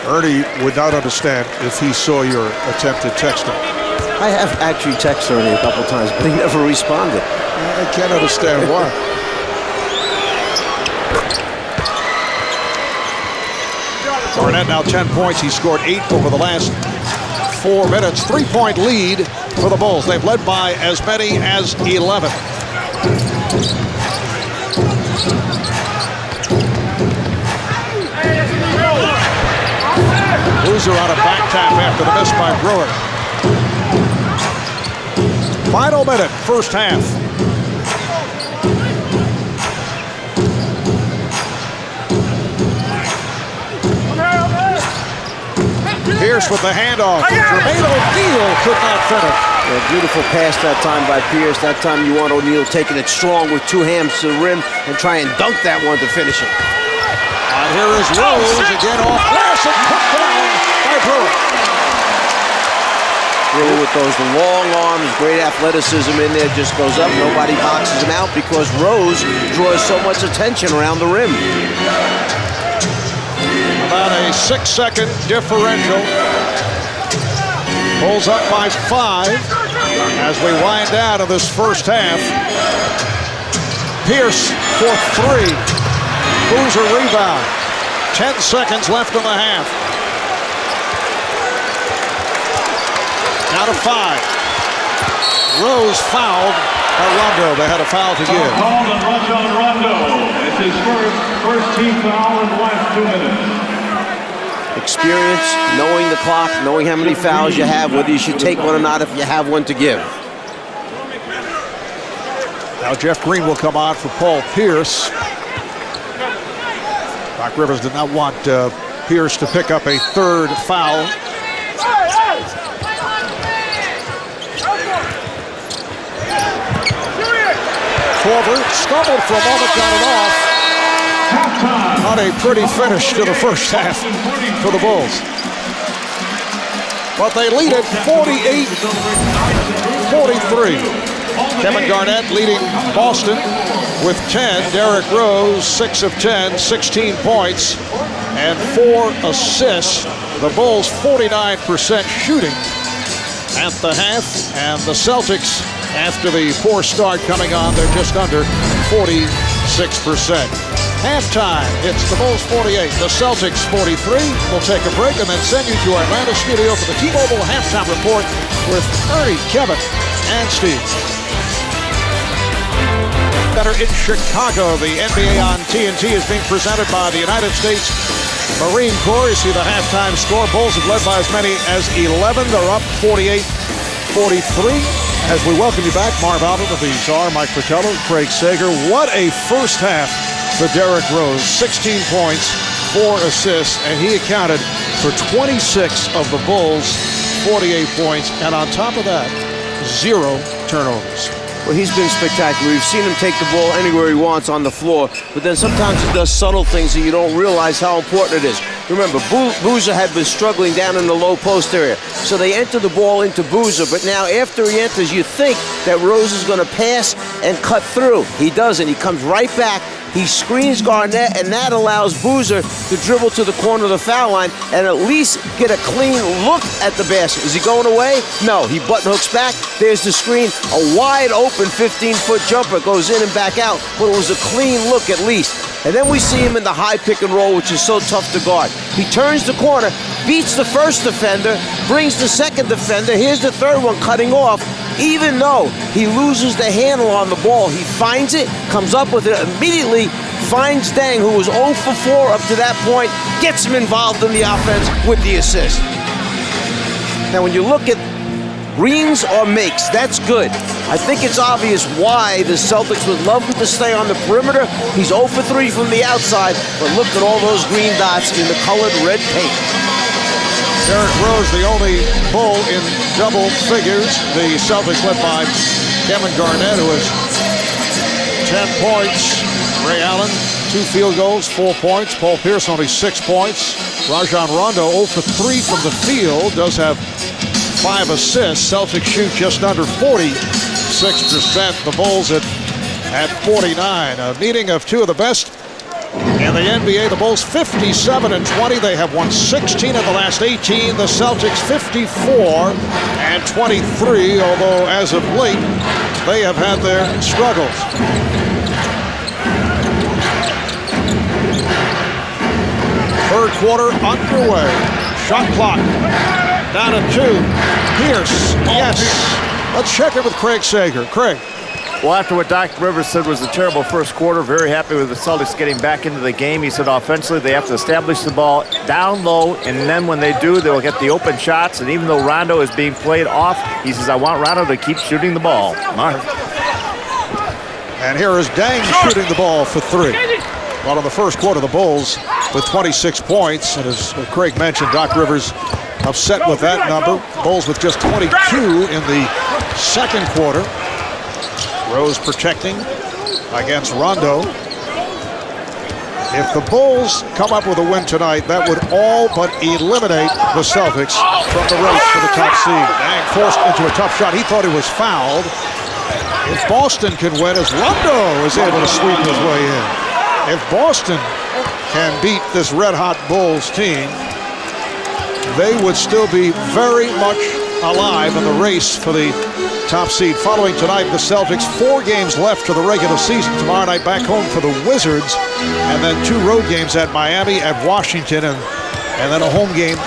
Ernie would not understand if he saw your attempted texting. I have actually texted Ernie a couple times, but he never responded. I can't understand why. Garnett now 10 points. He scored 8 over the last 4 minutes. 3-point lead for the Bulls. They've led by as many as 11. Boozer on a back tap after the miss by Brewer. Final minute, first half. Pierce with the handoff. Jermaine O'Neal could not finish. A beautiful pass that time by Pierce. That time you want O'Neal taking it strong with 2 hands to the rim and try and dunk that one to finish it. And here is Rose again off glass and put down by Brewer. Brewer with those long arms, great athleticism in there, just goes up. Nobody boxes him out because Rose draws so much attention around the rim. About a 6-second differential. Pulls up by 5 as we wind down to this first half. Pierce for 3. Boozer rebound. 10 seconds left in the half. Now to 5. Rose fouled by Rondo. They had a foul to give. Called on Rondo. It's his first team foul in the last 2 minutes. Experience, knowing the clock, knowing how many fouls you have, whether you should take one or not if you have one to give. Now Jeff Green will come on for Paul Pierce. Doc Rivers did not want Pierce to pick up a 3rd foul. Korver stumbled for a moment, got it off. Not a pretty finish to the first half for the Bulls. But they lead it 48-43. Kevin Garnett leading Boston with 10. Derrick Rose, 6 of 10, 16 points and 4 assists. The Bulls 49% shooting at the half, and the Celtics, after the poor start coming on, they're just under 46%. Halftime, it's the Bulls 48, the Celtics 43. We'll take a break and then send you to our Atlanta studio for the T-Mobile Halftime Report with Ernie, Kevin, and Steve. Better in Chicago, the NBA on TNT is being presented by the United States Marine Corps, you see the halftime score. Bulls have led by as many as 11. They're up 48-43. As we welcome you back, Marv Albert with the czar, Mike Fratello, Craig Sager. What a first half for Derrick Rose. 16 points, 4 assists, and he accounted for 26 of the Bulls' 48 points. And on top of that, 0 turnovers. Well, he's been spectacular. We've seen him take the ball anywhere he wants on the floor, but then sometimes he does subtle things that you don't realize how important it is. Remember, Boozer had been struggling down in the low post area, so they enter the ball into Boozer, but now after he enters, you think that Rose is going to pass and cut through. He doesn't. He comes right back. He screens Garnett, and that allows Boozer to dribble to the corner of the foul line and at least get a clean look at the basket. Is he going away? No. He button hooks back. There's the screen. A wide open 15-foot jumper goes in and back out, but it was a clean look at least. And then we see him in the high pick and roll, which is so tough to guard. He turns the corner, beats the first defender, brings the second defender. Here's the third one cutting off. Even though he loses the handle on the ball, he finds it, comes up with it immediately, finds Deng, who was 0 for 4 up to that point, gets him involved in the offense with the assist. Now, when you look at reams or makes, that's good. I think it's obvious why the Celtics would love him to stay on the perimeter. He's 0 for 3 from the outside, but look at all those green dots in the colored red paint. Derrick Rose, the only Bull in double figures. The Celtics led by Kevin Garnett, who has 10 points. Ray Allen, 2 field goals, 4 points. Paul Pierce only 6 points. Rajon Rondo 0 for 3 from the field, does have 5 assists. Celtics shoot just under 46%. The Bulls at 49. A meeting of 2 of the best in the NBA. The Bulls 57-20. They have won 16 of the last 18. The Celtics 54-23, although as of late they have had their struggles. Third quarter underway. Shot clock down at 2. Pierce, yes. Let's check it with Craig Sager. Craig. Well, after what Doc Rivers said was a terrible first quarter, very happy with the Celtics getting back into the game. He said offensively they have to establish the ball down low, and then when they do, they'll get the open shots. And even though Rondo is being played off, he says, I want Rondo to keep shooting the ball. Mark. And here is Deng shooting the ball for 3. Well, in the first quarter, the Bulls with 26 points. And as Craig mentioned, Doc Rivers upset with that number. Bulls with just 22 in the second quarter. Rose protecting against Rondo. If the Bulls come up with a win tonight, that would all but eliminate the Celtics from the race for the top seed. Deng forced into a tough shot. He thought he was fouled. If Boston can win, as Rondo is able to sweep his way in. If Boston can beat this red-hot Bulls team, they would still be very much alive in the race for the top seed. Following tonight, the Celtics 4 games left to the regular season. Tomorrow night back home for the Wizards, and then 2 road games at Miami, at Washington, and then a home game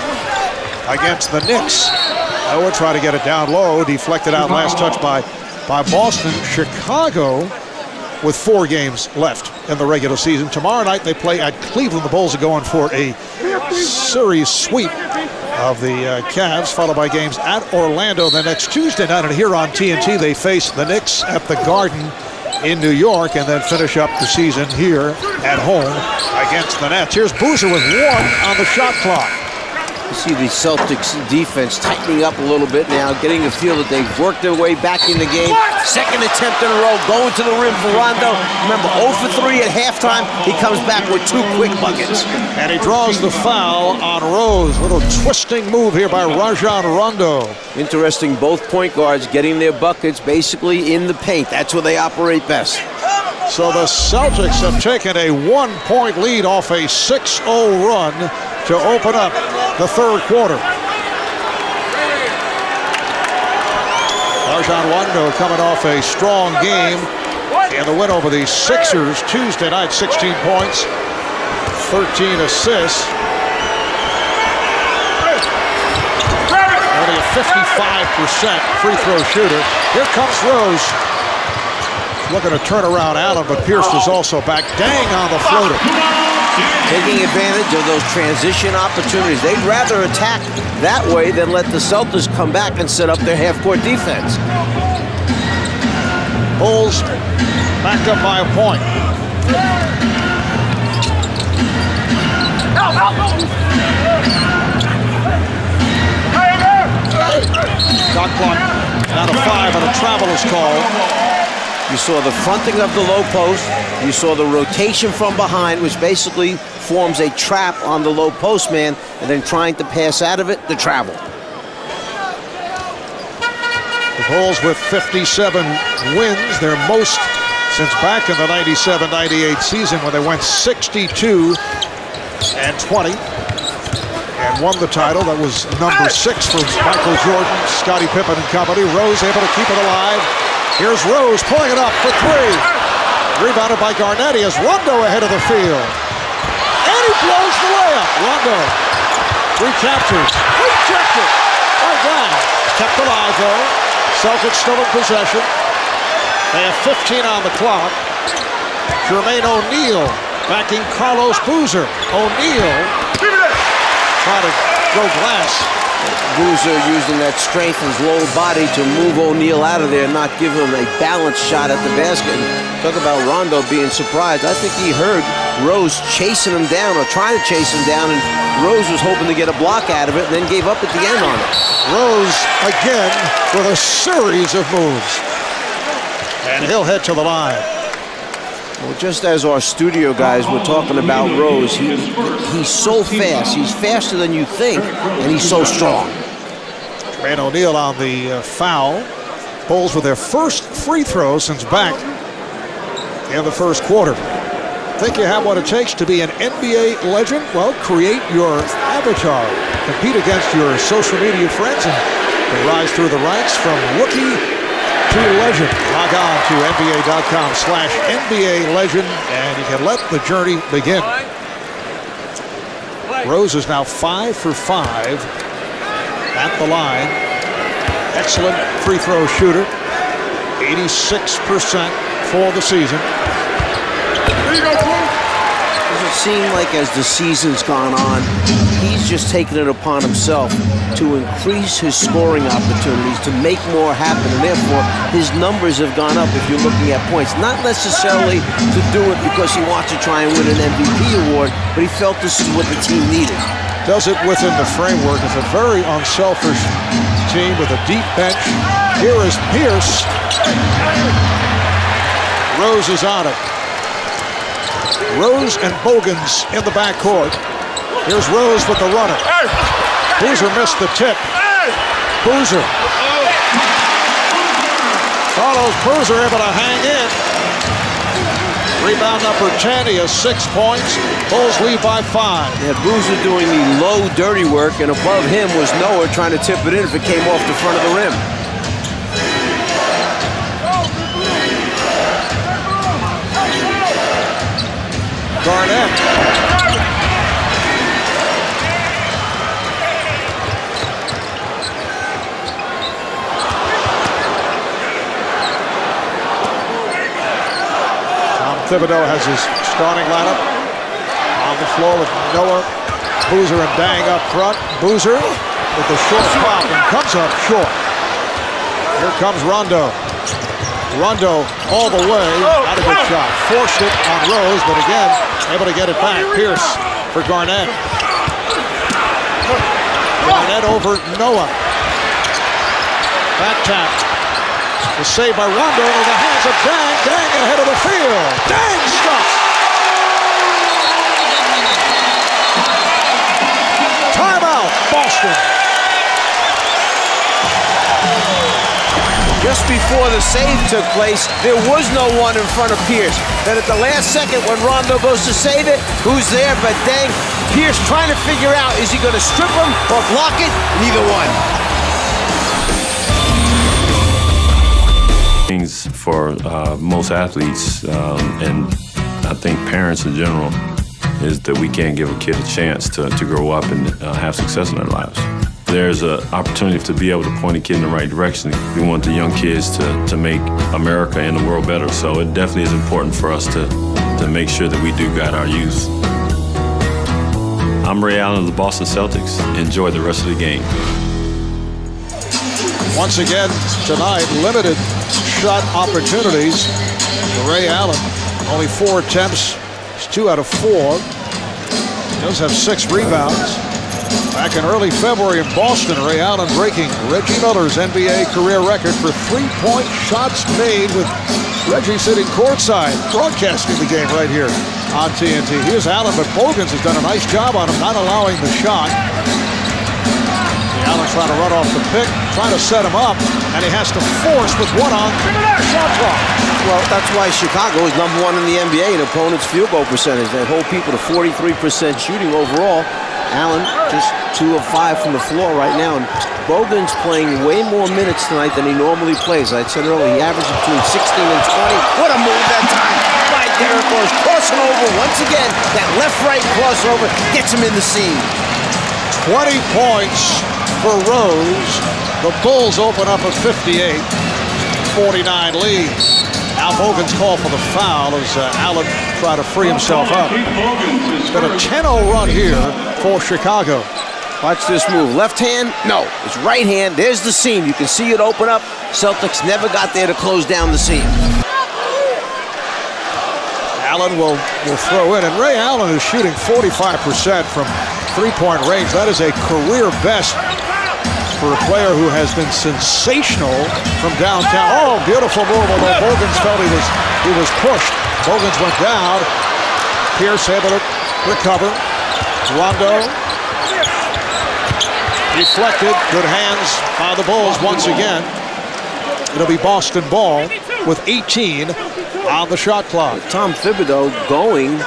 against the Knicks. I will try to get it down low, deflected out last touch by Boston. Chicago with 4 games left in the regular season. Tomorrow night they play at Cleveland. The Bulls are going for a series sweep of the Cavs, followed by games at Orlando the next Tuesday night. And here on TNT, they face the Knicks at the Garden in New York, and then finish up the season here at home against the Nets. Here's Boozer with 1 on the shot clock. You see the Celtics defense tightening up a little bit now, getting the feel that they've worked their way back in the game. Second attempt in a row, going to the rim for Rondo. Remember, 0 for 3 at halftime. He comes back with 2 quick buckets. And he draws the foul on Rose. Little twisting move here by Rajon Rondo. Interesting, both point guards getting their buckets basically in the paint. That's where they operate best. So the Celtics have taken a 1-point lead off a 6-0 run to open up the third quarter. Rajon Rondo coming off a strong game in the win over the Sixers Tuesday night. 16 points, 13 assists. Only a 55% free throw shooter. Here comes Rose. Looking to turn around Allen, but Pierce is also back. Deng on the floater. taking advantage of those transition opportunities. They'd rather attack that way than let the Celtics come back and set up their half-court defense. Bulls backed up by a point. Shot clock down to 5 and a travel is called. You saw the fronting of the low post. You saw the rotation from behind, which basically forms a trap on the low post man, and then trying to pass out of it, the travel. The Bulls with 57 wins, their most since back in the 97-98 season when they went 62-20 and won the title. That was number 6 for Michael Jordan, Scottie Pippen and company. Rose able to keep it alive. Here's Rose pulling it up for 3. Rebounded by Garnett. He has Rondo ahead of the field. And he blows the layup. Rondo recaptures. Rejected. Right down. Kept alive though. Celtics still in possession. They have 15 on the clock. Jermaine O'Neal backing Carlos Boozer. O'Neal trying to go glass. Boozer using that strength in his lower body to move O'Neal out of there and not give him a balanced shot at the basket. And talk about Rondo being surprised. I think he heard Rose chasing him down or trying to chase him down, and Rose was hoping to get a block out of it and then gave up at the end on it. Rose again with a series of moves. And he'll head to the line. Well, just as our studio guys were talking about Rose, he's so fast. He's faster than you think, and he's so strong. Jermaine O'Neal on the foul. Bulls with their first free throw since back in the first quarter. Think you have what it takes to be an NBA legend? Well, create your avatar. Compete against your social media friends and rise through the ranks from rookie to legend. Log on to NBA.com/NBA legend and you can let the journey begin. Rose is now 5 for 5 at the line. Excellent free throw shooter. 86% for the season. Does it seem like as the season's gone on, he's just taken it upon himself to increase his scoring opportunities, to make more happen, and therefore his numbers have gone up if you're looking at points. Not necessarily to do it because he wants to try and win an MVP award, but he felt this is what the team needed. Does it within the framework. It's a very unselfish team with a deep bench. Here is Pierce. Rose is on it. Rose and Bogans in the backcourt. Here's Rose with the runner. Boozer missed the tip. Boozer. Carlos Boozer able to hang in. Rebound number 10. He has 6 points. Bulls lead by 5. Yeah, Boozer doing the low, dirty work, and above him was Noah trying to tip it in if it came off the front of the rim. Garnett. Tom Thibodeau has his starting lineup on the floor with Noah, Boozer, and Dang up front. Boozer with the short pop and comes up short. Here comes Rondo. Rondo all the way, not a good shot. Forced it on Rose, but again, able to get it back. Pierce for Garnett. Garnett over Noah. Back tap. The save by Rondo into the hands of Dang. Dang ahead of the field. Dang stuff. Timeout, Boston. Just before the save took place, there was no one in front of Pierce. Then at the last second, when Rondo goes to save it, who's there but Dang? Pierce trying to figure out, is he going to strip him or block it? Neither one. Things for most athletes, and I think parents in general, is that we can't give a kid a chance to grow up and have success in their lives. There's an opportunity to be able to point a kid in the right direction. We want the young kids to make America and the world better. So it definitely is important for us to make sure that we do guide our youth. I'm Ray Allen of the Boston Celtics. Enjoy the rest of the game. Once again, tonight, limited shot opportunities for Ray Allen. Only 4 attempts. It's 2 out of 4. He does have 6 rebounds. Back in early February in Boston, Ray Allen breaking Reggie Miller's NBA career record for 3-point shots made, with Reggie sitting courtside, broadcasting the game right here on TNT. Here's Allen, but Bogans has done a nice job on him, not allowing the shot. Allen trying to run off the pick, trying to set him up, and he has to force with one on shot clock. Well, that's why Chicago is number 1 in the NBA in opponents' field goal percentage. They hold people to 43% shooting overall. Allen just 2 of 5 from the floor right now. And Bogan's playing way more minutes tonight than he normally plays. I said earlier, he averages between 16 and 20. What a move that time by Derrick Rose. Crossing over once again. That left-right crossover gets him in the seam. 20 points for Rose. The Bulls open up a 58-49 lead. Now Bogan's call for the foul as Allen tried to free himself up. It's been a 10-0 run here for Chicago. Watch this move. Left hand? No. It's right hand. There's the seam. You can see it open up. Celtics never got there to close down the seam. Allen will throw in, and Ray Allen is shooting 45% from three-point range. That is a career best for a player who has been sensational from downtown. Oh, beautiful move, although Bogans felt he was pushed. Bogans went down. Pierce able to recover. Rondo deflected. Good hands by the Bulls once again. It'll be Boston ball with 18 on the shot clock. Tom Thibodeau going,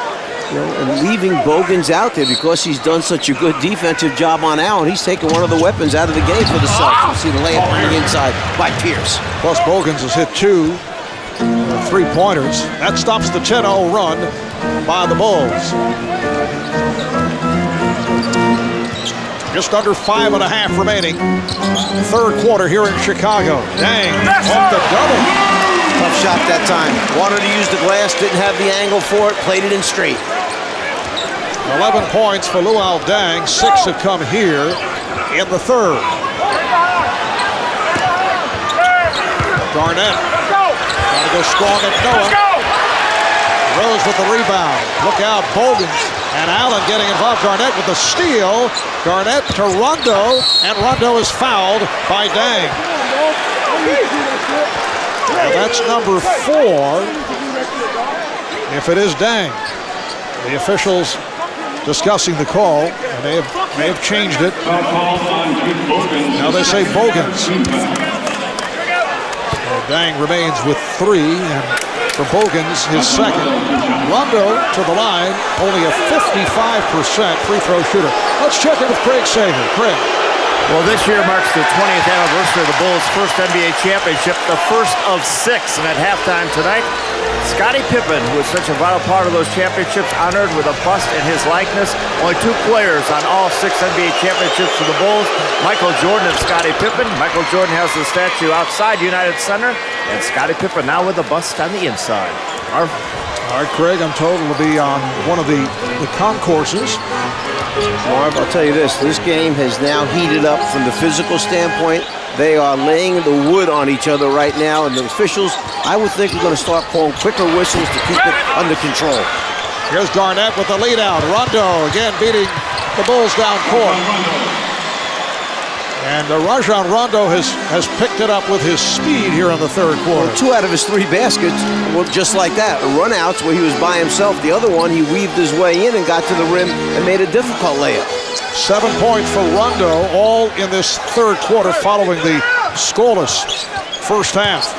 and leaving Bogans out there because he's done such a good defensive job on Allen. He's taken one of the weapons out of the game for the Celtics. You see the layup on the inside by Pierce. Plus Bogans has hit 2 3-pointers. That stops the 10-0 run by the Bulls. Just under 5.5 remaining. Third quarter here in Chicago. Dang, off the double. Tough shot that time. Wanted to use the glass, didn't have the angle for it, played it in straight. 11 points for Luol Deng. 6 have come here in the third. Garnett trying to go strong at Noah. Rose with the rebound. Look out, Bogans and Allen getting involved. Garnett with the steal. Garnett to Rondo, and Rondo is fouled by Deng. Well, that's number 4, if it is Deng. The officials discussing the call, and they have changed it. Now they say Bogans. Deng remains with 3, and for Bogans, his second. Rondo to the line, only a 55% free throw shooter. Let's check in with Craig Sager. Craig. Well, this year marks the 20th anniversary of the Bulls' first NBA championship, the first of 6. And at halftime tonight, Scottie Pippen, who was such a vital part of those championships, honored with a bust in his likeness. Only 2 players on all 6 NBA championships for the Bulls, Michael Jordan and Scottie Pippen. Michael Jordan has the statue outside United Center, and Scottie Pippen now with a bust on the inside. All right, Craig, I'm told it'll be on one of the concourses. Marv, I'll tell you this game has now heated up from the physical standpoint. They are laying the wood on each other right now, and the officials, I would think, are going to start calling quicker whistles to keep it under control. Here's Garnett with the lead out. Rondo again beating the Bulls down court. And Rajon Rondo has picked it up with his speed here in the third quarter. Well, 2 out of his 3 baskets were just like that. Run-outs where he was by himself. The other one, he weaved his way in and got to the rim and made a difficult layup. 7 points for Rondo, all in this third quarter following the scoreless first half.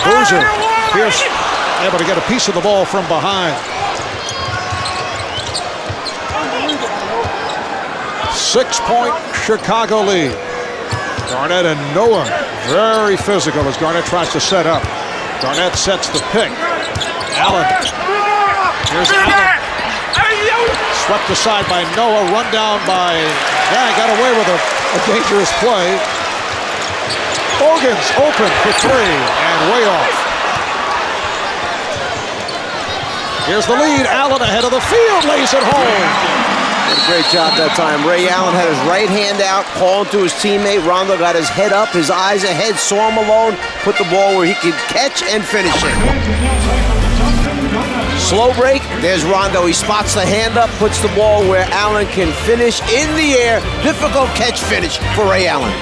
Boozer, Pierce able to get a piece of the ball from behind. 6-point Chicago lead. Garnett and Noah very physical as Garnett tries to set up. Garnett sets the pick. Allen. Here's Allen. Swept aside by Noah. Run down by Deng. Got away with a dangerous play. Bogans open for 3 and way off. Here's the lead. Allen ahead of the field. Lays it home. Did a great job that time. Ray Allen had his right hand out, calling to his teammate. Rondo got his head up, his eyes ahead, saw him alone, put the ball where he could catch and finish it. Slow break, there's Rondo. He spots the hand up, puts the ball where Allen can finish in the air. Difficult catch finish for Ray Allen.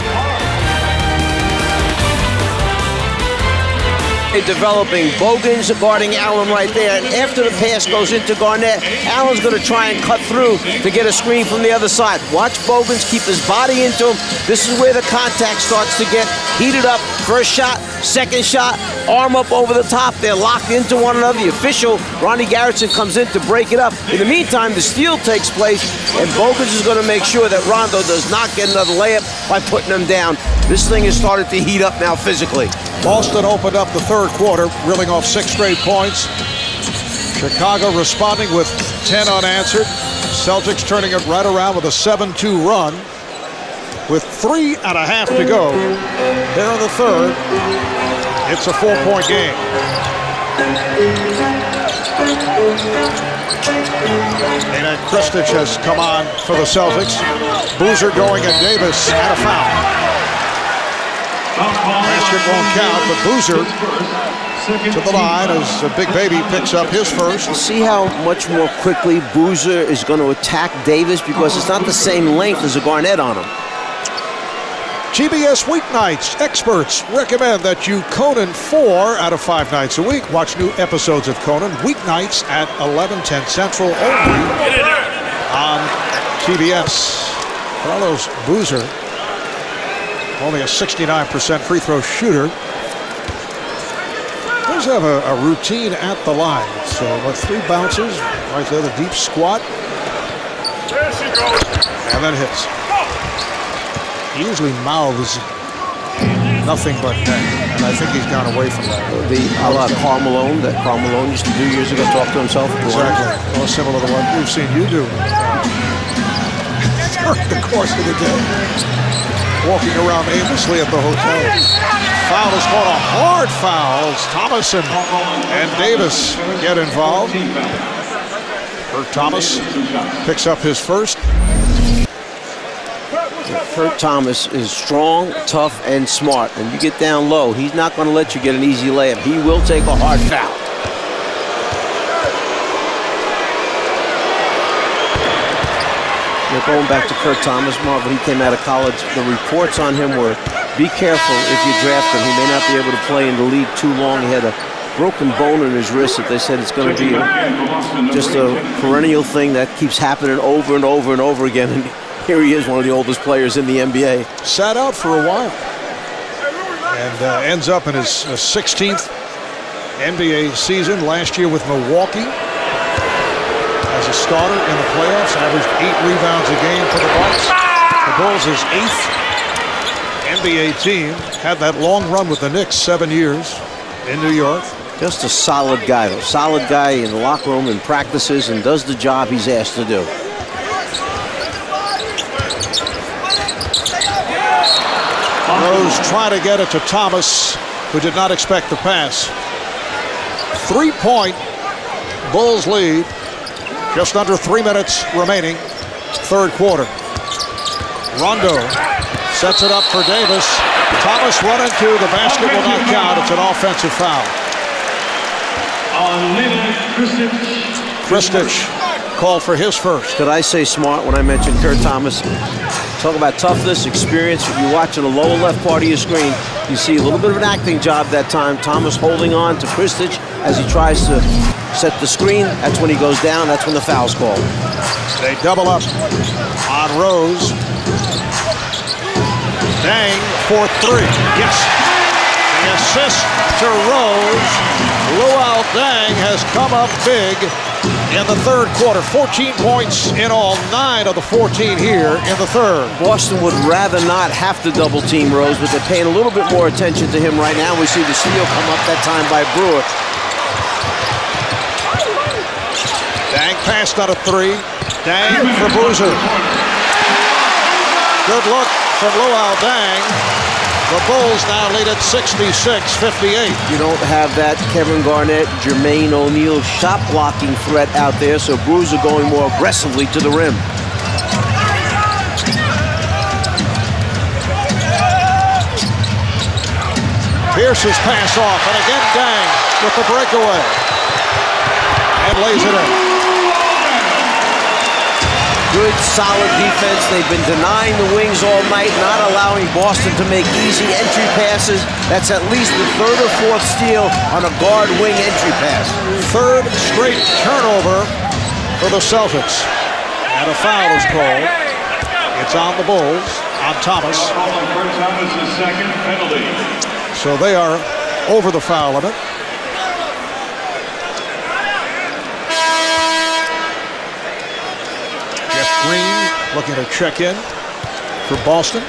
Developing Bogan's guarding Allen right there, and after the pass goes into Garnett, Allen's going to try and cut through to get a screen from the other side. Watch Bogan's keep his body into him. This is where the contact starts to get heated up. First shot, second shot, arm up over the top. They're locked into one another. The official, Ronnie Garrison, comes in to break it up. In the meantime, the steal takes place, and Bogans is going to make sure that Rondo does not get another layup by putting him down. This thing has started to heat up now physically. Boston opened up the third quarter, reeling off 6 straight points. Chicago responding with 10 unanswered. Celtics turning it right around with a 7-2 run. With 3.5 to go here in the third, it's a 4-point game. And Kristich has come on for the Celtics. Boozer going and Davis at a foul. Basket won't count, but Boozer to the line as Big Baby picks up his first. See how much more quickly Boozer is going to attack Davis, because it's not the same length as a Garnett on him. GBS weeknights. Experts recommend that you Conan 4 out of 5 nights a week. Watch new episodes of Conan weeknights at 11:10 Central only on TBS. Carlos Boozer, only a 69% free throw shooter, does have a routine at the line. So 3 bounces right there, the deep squat, and then hits. He usually mouths nothing but net, and I think he's gone away from that. The a la Karl Malone that Karl Malone used to do years ago, talk to himself. Exactly. More similar to what we've seen you do during the course of the day, walking around aimlessly at the hotel. Foul is called, a hard foul. Thomas and Davis get involved. Kurt Thomas picks up his first. Kurt Thomas is strong, tough, and smart. And you get down low, he's not going to let you get an easy layup. He will take a hard foul. You're going back to Kurt Thomas, Marvin. He came out of college. The reports on him were, be careful if you draft him. He may not be able to play in the league too long. He had a broken bone in his wrist that they said it's going to be just a perennial thing that keeps happening over and over and over again. And here he is, one of the oldest players in the NBA. Sat out for a while and ends up in his 16th NBA season. Last year with Milwaukee as a starter in the playoffs, averaged 8 rebounds a game for the Bucks. The Bulls' 8th NBA team. Had that long run with the Knicks, 7 years in New York. Just a solid guy, though. Solid guy in the locker room and practices, and does the job he's asked to do. Rose trying to get it to Thomas, who did not expect the pass. 3-point Bulls lead. Just under 3 minutes remaining. Third quarter. Rondo sets it up for Davis. Thomas running to the basket, will not count. It's an offensive foul. Kristich called for his first. Did I say smart when I mentioned Kurt Thomas? Talk about toughness, experience. If you watch in the lower left part of your screen, you see a little bit of an acting job that time. Thomas holding on to Kristich as he tries to set the screen. That's when he goes down. That's when the foul's called. They double up on Rose. Dang for 3. Yes. The assist to Rose. Luol Deng has come up big in the third quarter. 14 points in all, 9 of the 14 here in the third. Boston would rather not have to double team Rose, but they're paying a little bit more attention to him right now. We see the steal come up that time by Brewer. Deng passed on a 3. Deng for Boozer. Good look from Luol Deng. The Bulls now lead at 66-58. You don't have that Kevin Garnett, Jermaine O'Neal shot blocking threat out there, so Boozer going more aggressively to the rim. Pierce's pass off, and again Dang with the breakaway. And lays it in. Good, solid defense. They've been denying the wings all night, not allowing Boston to make easy entry passes. That's at least the third or fourth steal on a guard wing entry pass. Third straight turnover for the Celtics. And a foul is called. It's on the Bulls, on Thomas. Thomas' second penalty. So they are over the foul limit. Jeff Green looking to check in for Boston.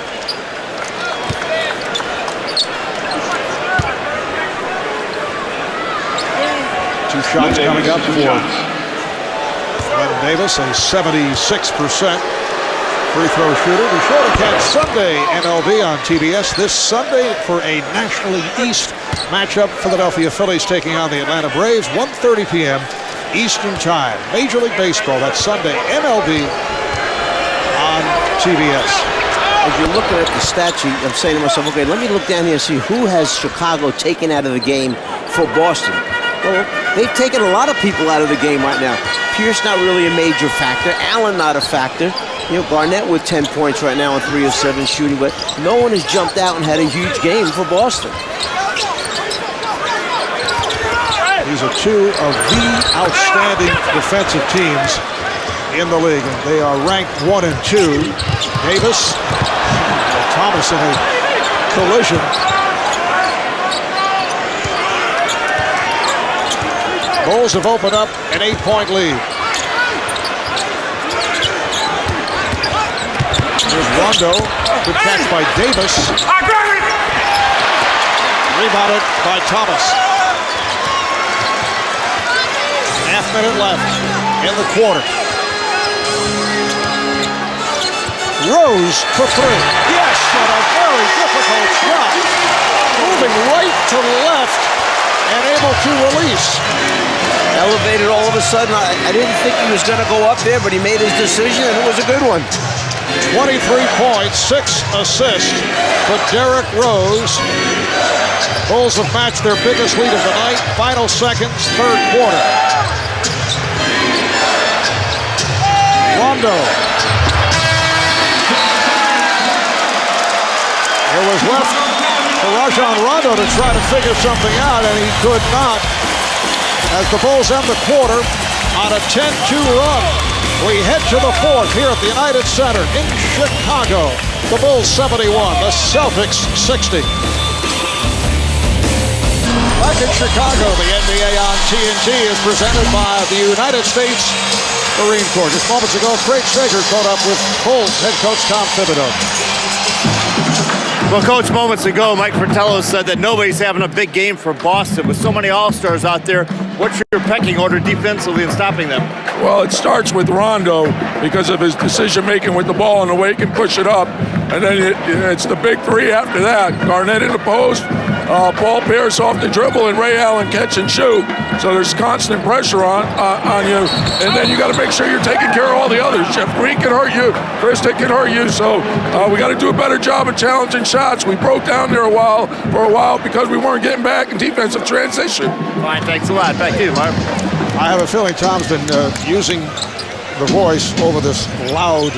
Two shots coming up for Glenn Davis, a 76% free throw shooter. Be sure to catch Sunday MLB on TBS this Sunday for a National League East matchup. Philadelphia Phillies taking on the Atlanta Braves, 1:30 p.m. Eastern Time. Major League Baseball, that's Sunday MLB on TBS. As you're looking at the stat sheet, I'm saying to myself, okay, let me look down here and see who has Chicago taken out of the game for Boston. Well, they've taken a lot of people out of the game right now. Pierce not really a major factor. Allen not a factor. You know, Garnett with 10 points right now on 3 of 7 shooting, but no one has jumped out and had a huge game for Boston. These are two of the outstanding defensive teams in the league. And they are ranked 1 and 2. Davis, Thomas in a collision. Bulls have opened up an 8-point lead. Here's Rondo. Good catch by Davis. Rebounded by Thomas. Half-minute left in the quarter. Rose for 3. Yes, and a very difficult shot. Moving right to left and able to release. Elevated all of a sudden. I didn't think he was going to go up there, but he made his decision, and it was a good one. 23 points, 6 assists for Derrick Rose. Bulls have matched their biggest lead of the night. Final seconds, third quarter. Rondo. It was left for Rajon Rondo to try to figure something out, and he could not. As the Bulls end the quarter on a 10-2 run. We head to the fourth here at the United Center in Chicago. The Bulls 71, the Celtics 60. Back in Chicago, the NBA on TNT is presented by the United States Marine Corps. Just moments ago, Craig Sager caught up with Bulls head coach Tom Thibodeau. Well, Coach, moments ago, Mike Fratello said that nobody's having a big game for Boston. With so many All-Stars out there, what's your pecking order defensively in stopping them? Well, it starts with Rondo because of his decision-making with the ball and the way he can push it up. And then it's the big three after that. Garnett in the post, Paul Pierce off the dribble, and Ray Allen catch and shoot. So there's constant pressure on you. And then you got to make sure you're taking care of all the others. Jeff Green can hurt you. Christic can hurt you. So we got to do a better job of challenging shots. We broke down there for a while because we weren't getting back in defensive transition. Fine, thanks a lot. Back to you, Mark. I have a feeling Tom's been using the voice over this loud,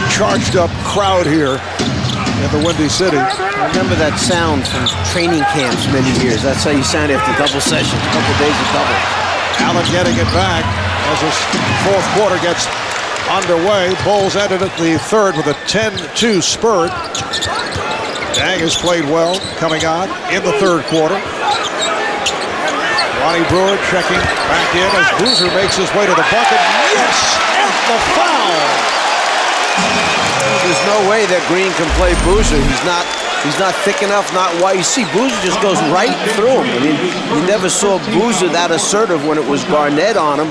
charged-up crowd here in the Windy City. I remember that sound from training camps many years. That's how you sound after double sessions, a couple days of double. Allen getting it back as this fourth quarter gets underway. Bulls ended at the third with a 10-2 spurt. Dang has played well coming on in the third quarter. Ronnie Brewer checking back in as Boozer makes his way to the bucket. Yes, and the foul. There's no way that Green can play Boozer. He's not thick enough, not wide. You see, Boozer just goes right through him. I mean, you never saw Boozer that assertive when it was Garnett on him,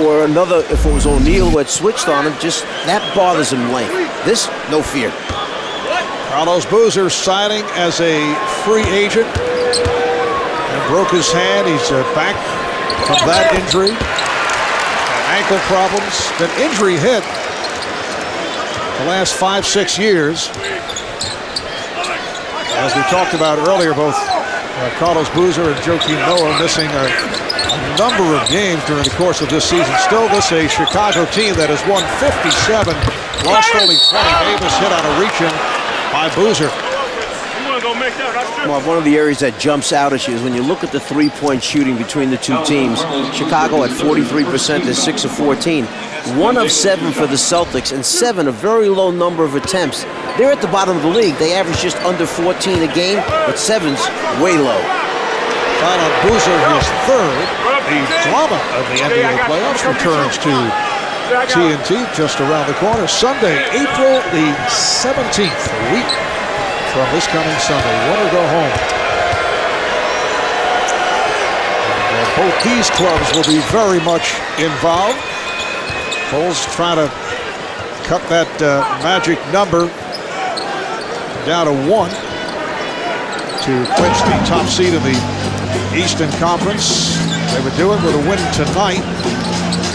or another, if it was O'Neal who had switched on him. Just that bothers him late. This, no fear. Carlos Boozer signing as a free agent. And broke his hand. He's back from that injury. Ankle problems. Been injury hit the last 5-6 years. As we talked about earlier, both Carlos Boozer and Joakim Noah missing a number of games during the course of this season. Still, this is a Chicago team that has won 57, lost only 20. Davis hit on a reach-in by Boozer. Well, one of the areas that jumps out at you is when you look at the three-point shooting between the two teams. Chicago at 43%, they're 6 of 14. 1 of 7 for the Celtics, and 7, a very low number of attempts. They're at the bottom of the league. They average just under 14 a game, but 7's way low. Foul on Boozer, his third. The drama of the NBA playoffs returns to TNT just around the corner. Sunday, April the 17th, a week from this coming Sunday. Win or go home. And both these clubs will be very much involved. Bulls trying to cut that magic number down to 1 to clinch the top seed in the Eastern Conference. They would do it with a win tonight,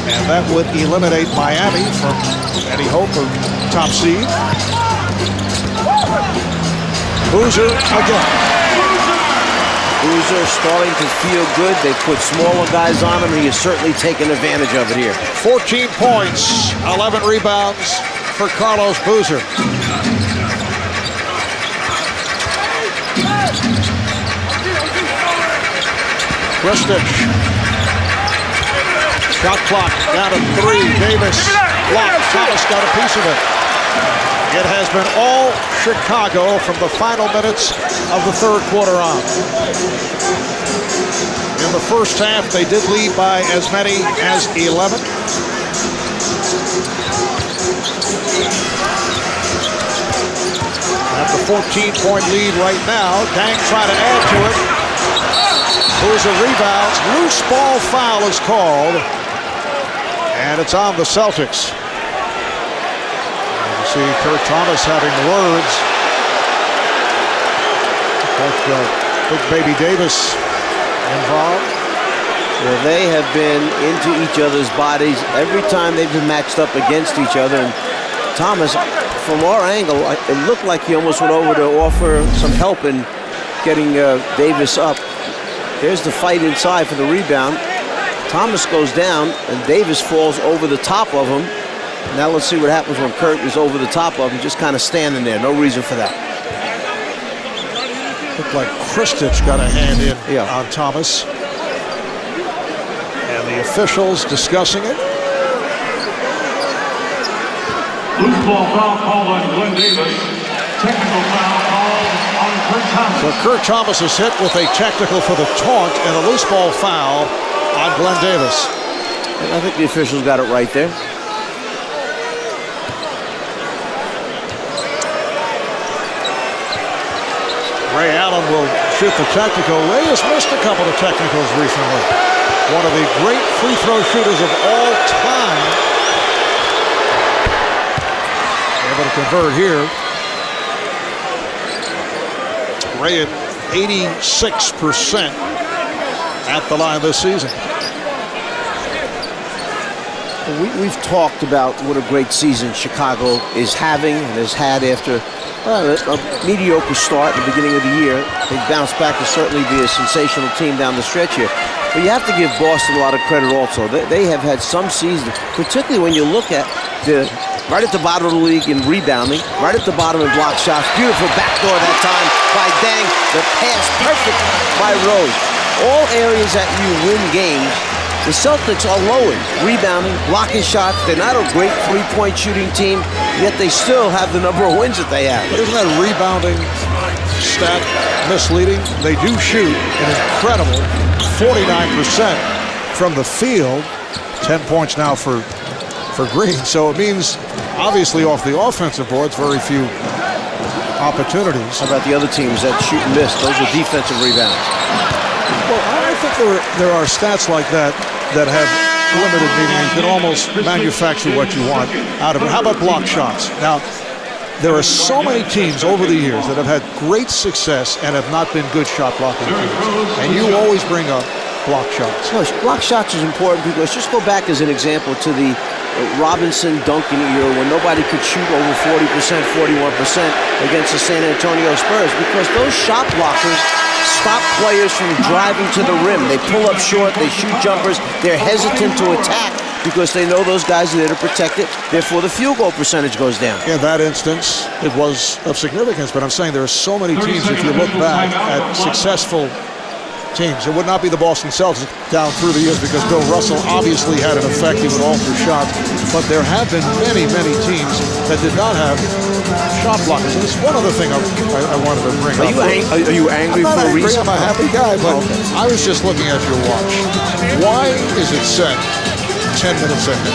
and that would eliminate Miami from any hope of top seed. Boozer again. Boozer starting to feel good. They put smaller guys on him, and he is certainly taking advantage of it here. 14 points, 11 rebounds for Carlos Boozer. Kristich. Shot clock down to 3. Davis blocked. Thomas got a piece of it. It has been all Chicago from the final minutes of the third quarter on. In the first half, they did lead by as many as 11. At the 14-point lead right now, Dang trying to add to it. Boozer rebounds. Loose ball foul is called, and it's on the Celtics. See Kurt Thomas having words. Big Baby Davis involved. Well, they have been into each other's bodies every time they've been matched up against each other. And Thomas, from our angle, it looked like he almost went over to offer some help in getting Davis up. There's the fight inside for the rebound. Thomas goes down, and Davis falls over the top of him. Now let's see what happens when Kurt is over the top of him, just kind of standing there. No reason for that. Looked like Kristich got a hand in on Thomas. And the officials discussing it. Loose ball foul called on Glenn Davis. Technical foul called on Kurt Thomas. So Kurt Thomas is hit with a technical for the taunt and a loose ball foul on Glenn Davis. And I think the officials got it right there. Ray Allen will shoot the technical. Ray has missed a couple of technicals recently. One of the great free throw shooters of all time. Able to convert here. Ray at 86% at the line this season. We've talked about what a great season Chicago is having and has had after a mediocre start at the beginning of the year. They bounced back to certainly be a sensational team down the stretch here. But you have to give Boston a lot of credit also. They have had some seasons, particularly when you look at right at the bottom of the league in rebounding, right at the bottom in block shots. Beautiful backdoor that time by Dang. The pass perfect by Rose. All areas that you win games, the Celtics are low in rebounding, blocking shots. They're not a great three-point shooting team, yet they still have the number of wins that they have. But isn't that rebounding stat misleading? They do shoot an incredible 49% from the field. 10 points now for Green. So it means, obviously, off the offensive boards, very few opportunities. How about the other teams that shoot and miss? Those are defensive rebounds. Well, I think there are stats like that have limited meaning. You can almost manufacture what you want out of it. How about block shots? Now, there are so many teams over the years that have had great success and have not been good shot blocking teams. And you always bring up block shots. No, block shots is important because just go back as an example to the Robinson-Duncan era when nobody could shoot over 40%, 41% against the San Antonio Spurs, because those shot blockers stop players from driving to the rim. They pull up short, they shoot jumpers, they're hesitant to attack because they know those guys are there to protect it. Therefore, the field goal percentage goes down. In that instance, it was of significance, but I'm saying there are so many teams, if you look back at successful teams. It would not be the Boston Celtics down through the years because Bill Russell obviously had an effect. He would alter shots. But there have been many, many teams that did not have shot blockers. And it's one other thing I wanted to bring up. Are you angry I'm not for a angry, reason? I'm a happy guy, but I was just looking at your watch. Why is it set 10 minutes ahead?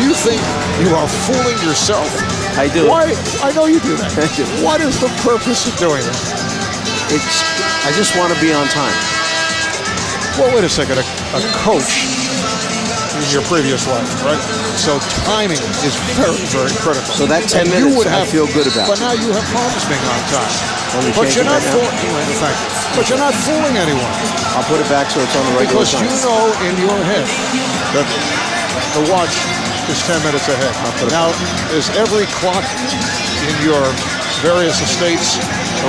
Do you think you are fooling yourself? I do. Why? I know you do that. What is the purpose of doing it? I just want to be on time. Well, wait a second. A coach in your previous life, right? So timing is very, very critical. So that 10 minutes, I feel good about. But now you have promised being on time. But you're not fooling anyone. I'll put it back so it's on the regular because time. you know in your head that the watch is 10 minutes ahead. Now, is every clock in your various estates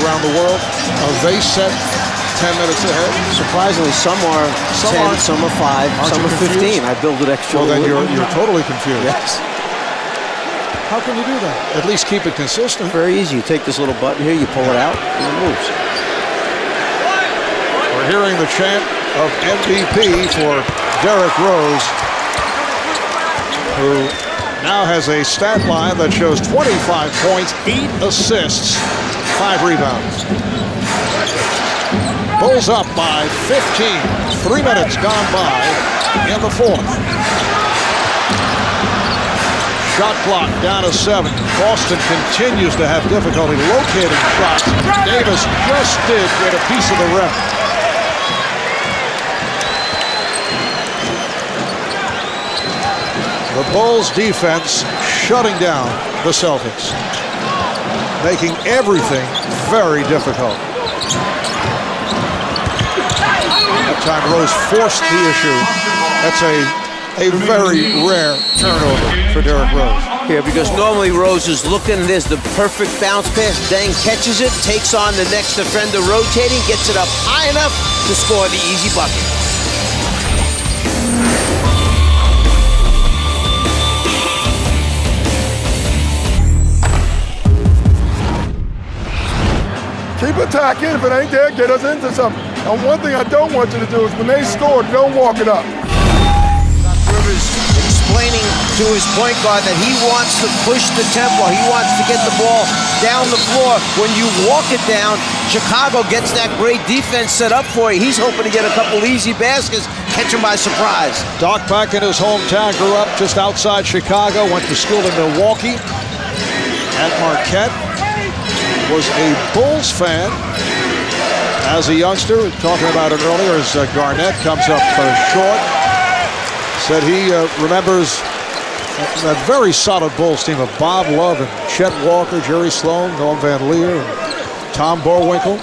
around the world, are they set 10 minutes ahead? Surprisingly, some are 10, some are 5, some are 15. I build it extra. Well, then you're totally confused. Yes. How can you do that? At least keep it consistent. Very easy. You take this little button here, you pull it out, and it moves. We're hearing the chant of MVP for Derrick Rose, who now has a stat line that shows 25 points, 8 assists, 5 rebounds. Bulls up by 15. 3 minutes gone by in the fourth. Shot clock down to 7. Boston continues to have difficulty locating shots. Davis just did get a piece of the rim. The Bulls defense shutting down the Celtics, making everything very difficult. That time Rose forced the issue. That's a very rare turnover for Derrick Rose. Here, because normally Rose is looking, there's the perfect bounce pass, then catches it, takes on the next defender rotating, gets it up high enough to score the easy bucket. Keep attacking. If it ain't there, get us into something. And one thing I don't want you to do is when they score, don't walk it up. Rivers explaining to his point guard that he wants to push the tempo. He wants to get the ball down the floor. When you walk it down, Chicago gets that great defense set up for you. He's hoping to get a couple easy baskets, catch him by surprise. Doc, back in his hometown, grew up just outside Chicago, went to school in Milwaukee at Marquette. Was a Bulls fan as a youngster. Talking about it earlier as Garnett comes up short. Said he remembers that very solid Bulls team of Bob Love and Chet Walker, Jerry Sloan, Norm Van Leer, and Tom Borwinkle.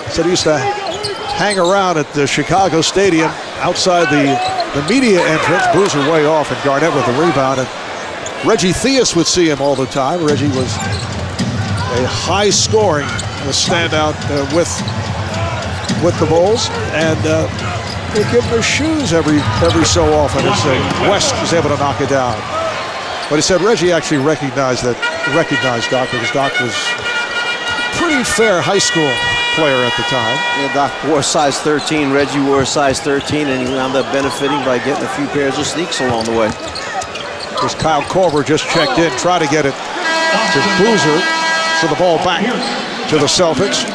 Said he used to hang around at the Chicago Stadium outside the media entrance. Boozer way off and Garnett with the rebound. And Reggie Theus would see him all the time. Reggie was a high-scoring standout with the Bulls, and they give him his shoes every so often as West is able to knock it down. But he said Reggie actually recognized Doc because Doc was a pretty fair high school player at the time. Yeah, Doc wore size 13, Reggie wore size 13, and he wound up benefiting by getting a few pairs of sneaks along the way. As Kyle Korver just checked in, try to get it to Boozer. So the ball back to the Celtics.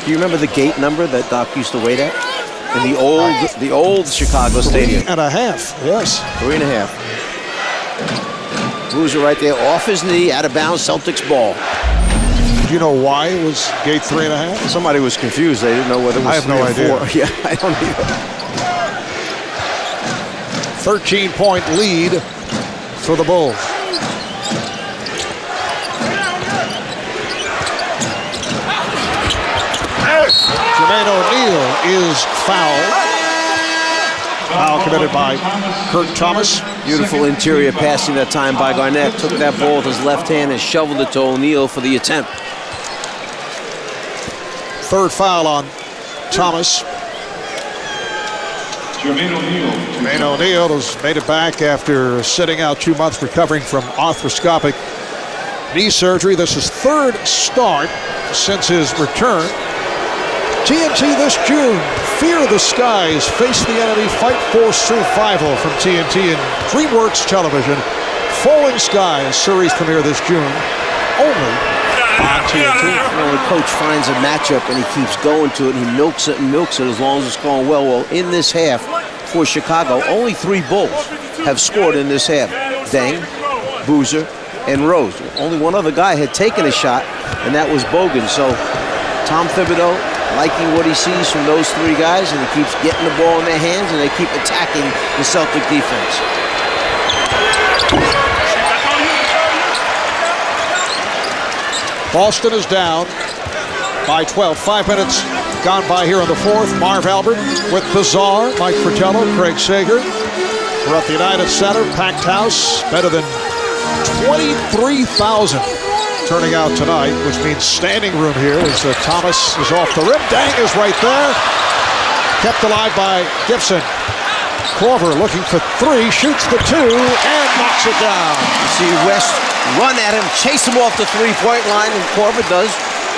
Do you remember the gate number that Doc used to wait at in the old Chicago Stadium? 3.5, yes. 3.5. Boozer right there, off his knee, out of bounds, Celtics ball. Do you know why it was gate 3.5? Somebody was confused. They didn't know whether it was I have no idea. 4. Yeah, I don't either. 13-point lead for the Bulls. Jermaine O'Neal is fouled. Foul committed by Kurt Thomas. Beautiful interior passing that time by Garnett. Took that ball with his left hand and shoveled it to O'Neal for the attempt. Third foul on Thomas. Jermaine O'Neal. Jermaine O'Neal has made it back after sitting out 2 months recovering from arthroscopic knee surgery. This is third start since his return. TNT this June. Fear the Skies. Face the Enemy. Fight for Survival from TNT and DreamWorks Television. Falling Skies series premiere this June. Only on TNT. When the coach finds a matchup and he keeps going to it, he milks it and milks it as long as it's going well. Well, in this half for Chicago, only 3 Bulls have scored in this half. Deng, Boozer, and Rose. Only one other guy had taken a shot, and that was Bogan. So Tom Thibodeau liking what he sees from those 3 guys, and he keeps getting the ball in their hands, and they keep attacking the Celtic defense. Boston is down by 12. 5 minutes gone by here in the fourth. Marv Albert with Bizarre, Mike Fratello, Craig Sager. We're at the United Center, packed house, better than 23,000 turning out tonight, which means standing room here as Thomas is off the rim. Deng is right there. Kept alive by Gibson. Korver looking for 3, shoots the 2, and knocks it down. You see West run at him, chase him off the 3-point line, and Korver does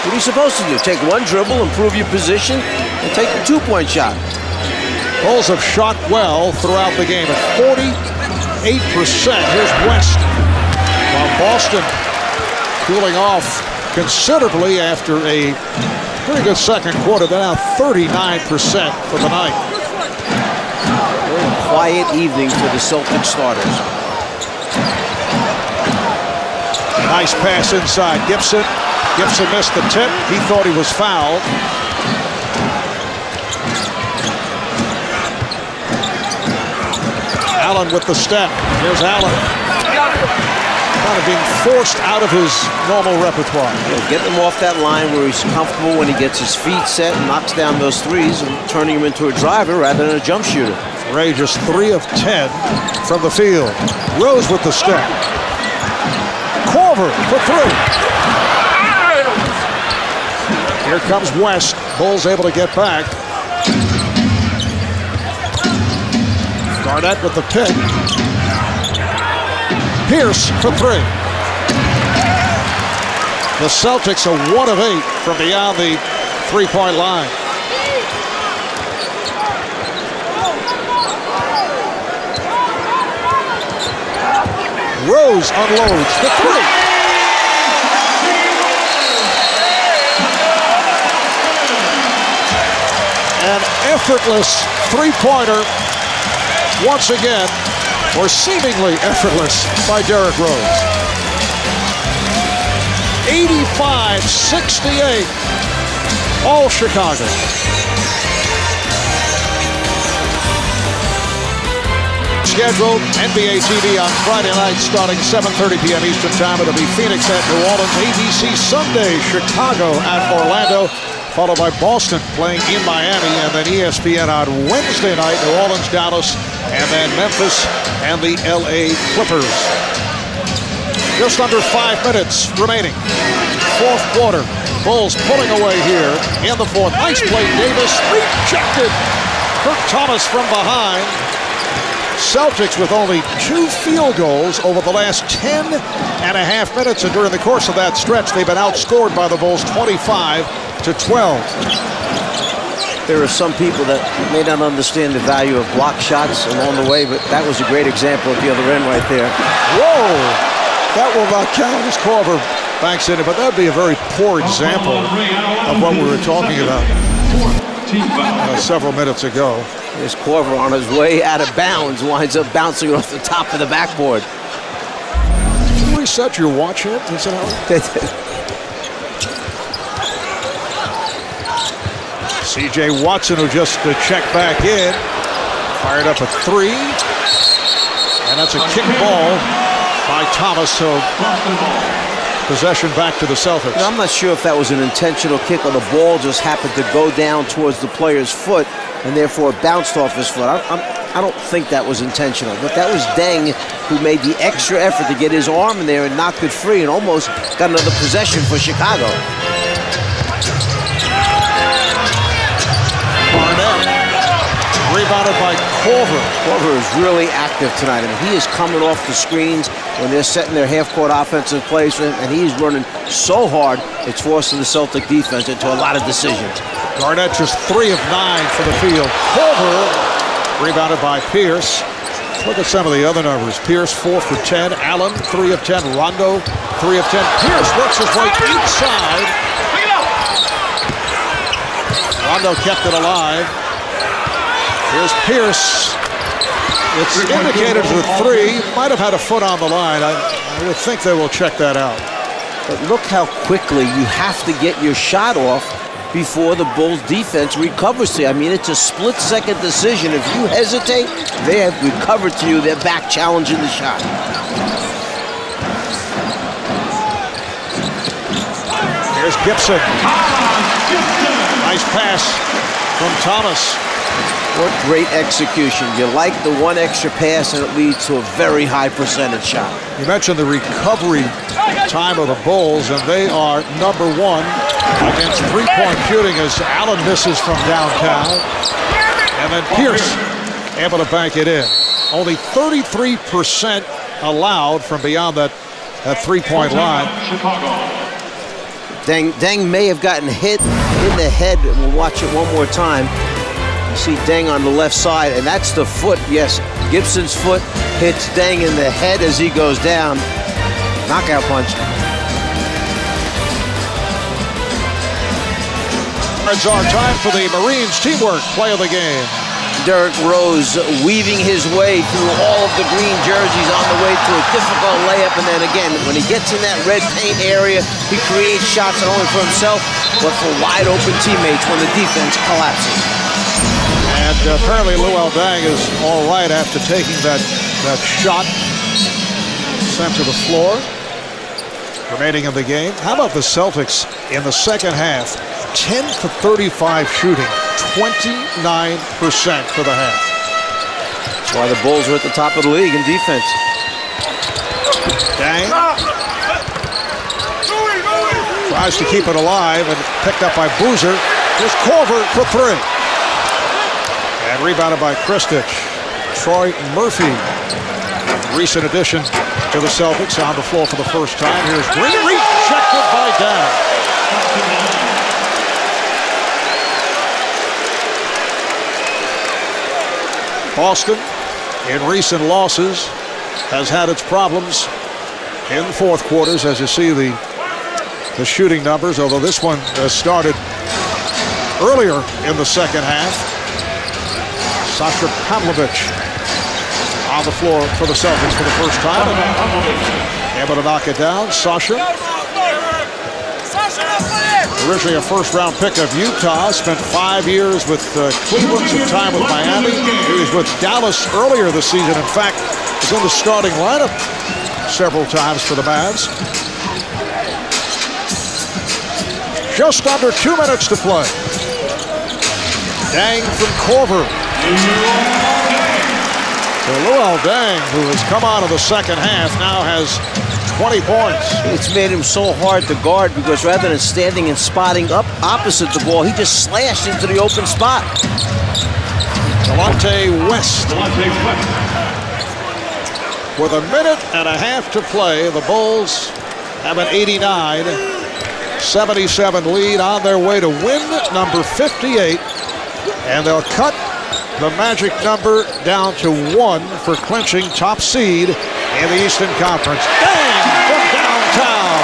what he's supposed to do. Take 1 dribble, improve your position, and take the 2-point shot. Bulls have shot well throughout the game at 48%. Here's West. While Boston cooling off considerably after a pretty good second quarter. They're now 39% for the night. Very quiet evening for the Celtics starters. Nice pass inside. Gibson. Gibson missed the tip. He thought he was fouled. Allen with the step. Here's Allen. Kind of being forced out of his normal repertoire. Yeah, get him off that line where he's comfortable when he gets his feet set and knocks down those threes and turning him into a driver rather than a jump shooter. Ray just 3 of 10 from the field. Rose with the step. Korver for 3. Here comes West. Bulls able to get back. Garnett with the pick. Pierce for 3. The Celtics are 1 of 8 from beyond the 3-point line. Rose unloads for 3. An effortless 3-pointer once again, or seemingly effortless, by Derrick Rose. 85-68, all Chicago. Scheduled NBA TV on Friday night starting 7:30 p.m. Eastern Time. It'll be Phoenix at New Orleans, ABC Sunday, Chicago at Orlando, followed by Boston playing in Miami, and then ESPN on Wednesday night, New Orleans, Dallas, and then Memphis and the LA Clippers. Just under 5 minutes remaining. Fourth quarter. Bulls pulling away here in the fourth. Nice play, Davis. Rejected. Kirk Thomas from behind. Celtics with only 2 field goals over the last 10 and a half minutes, and during the course of that stretch, they've been outscored by the Bulls 25-12. There are some people that may not understand the value of block shots along the way, but that was a great example at the other end right there. Whoa! That will not count as Korver banks in it, but that would be a very poor example of what we were talking about several minutes ago. There's Korver on his way out of bounds, winds up bouncing off the top of the backboard. Did you reset your watch here, incidentally? C.J. Watson, who just checked back in, fired up a 3, and that's a kick ball by Thomas, so possession back to the Celtics. I'm not sure if that was an intentional kick or the ball just happened to go down towards the player's foot and therefore bounced off his foot. I don't think that was intentional, but that was Deng who made the extra effort to get his arm in there and knocked it free and almost got another possession for Chicago. Rebounded by Corver. Corver is really active tonight. I mean, he is coming off the screens when they're setting their half-court offensive plays for him, and he's running so hard, it's forcing the Celtic defense into a lot of decisions. Garnett just 3 of 9 for the field. Corver rebounded by Pierce. Look at some of the other numbers. Pierce 4 for 10. Allen 3 of 10. Rondo 3 of 10. Pierce works his way inside. Rondo kept it alive. Here's Pierce. It's indicated for 3. Might have had a foot on the line. I would think they will check that out. But look how quickly you have to get your shot off before the Bulls defense recovers to you. I mean, it's a split-second decision. If you hesitate, they have recovered to you. They're back challenging the shot. Here's Gibson. Nice pass from Thomas. What great execution. You like the one extra pass, and it leads to a very high percentage shot. You mentioned the recovery time of the Bulls, and they are number 1 against three-point shooting as Allen misses from downtown. And then Pierce able to bank it in. Only 33% allowed from beyond that three-point line. Deng may have gotten hit in the head. We'll watch it one more time. You see Deng on the left side, and that's the foot. Yes, Gibson's foot hits Deng in the head as he goes down. Knockout punch. It's our time for the Marines teamwork play of the game. Derrick Rose weaving his way through all of the green jerseys on the way to a difficult layup, and then again, when he gets in that red paint area, he creates shots not only for himself, but for wide open teammates when the defense collapses. And apparently Luol Deng is all right after taking that shot sent to the floor. Remaining in the game. How about the Celtics in the second half? 10 for 35 shooting, 29% for the half. That's why the Bulls are at the top of the league in defense. Deng tries to keep it alive and picked up by Boozer. Here's Corver for 3. And rebounded by Kristich. Troy Murphy, recent addition to the Celtics, on the floor for the first time. Here's Green, rejected by Down. Boston, in recent losses, has had its problems in the fourth quarters, as you see the shooting numbers, although this one started earlier in the second half. Sasha Pavlovich on the floor for the Celtics for the first time. Able to knock it down. Sasha, originally a first-round pick of Utah, spent 5 years with Cleveland, some time with Miami. He was with Dallas earlier this season. In fact, was in the starting lineup several times for the Mavs. Just under 2 minutes to play. Deng from Corver. So Luol Deng, who has come out of the second half, now has 20 points. It's made him so hard to guard because rather than standing and spotting up opposite the ball, he just slashed into the open spot. Delonte West. With a minute and a half to play, the Bulls have an 89-77 lead on their way to win number 58. And they'll cut the magic number down to 1 for clinching top seed in the Eastern Conference. Deng from downtown.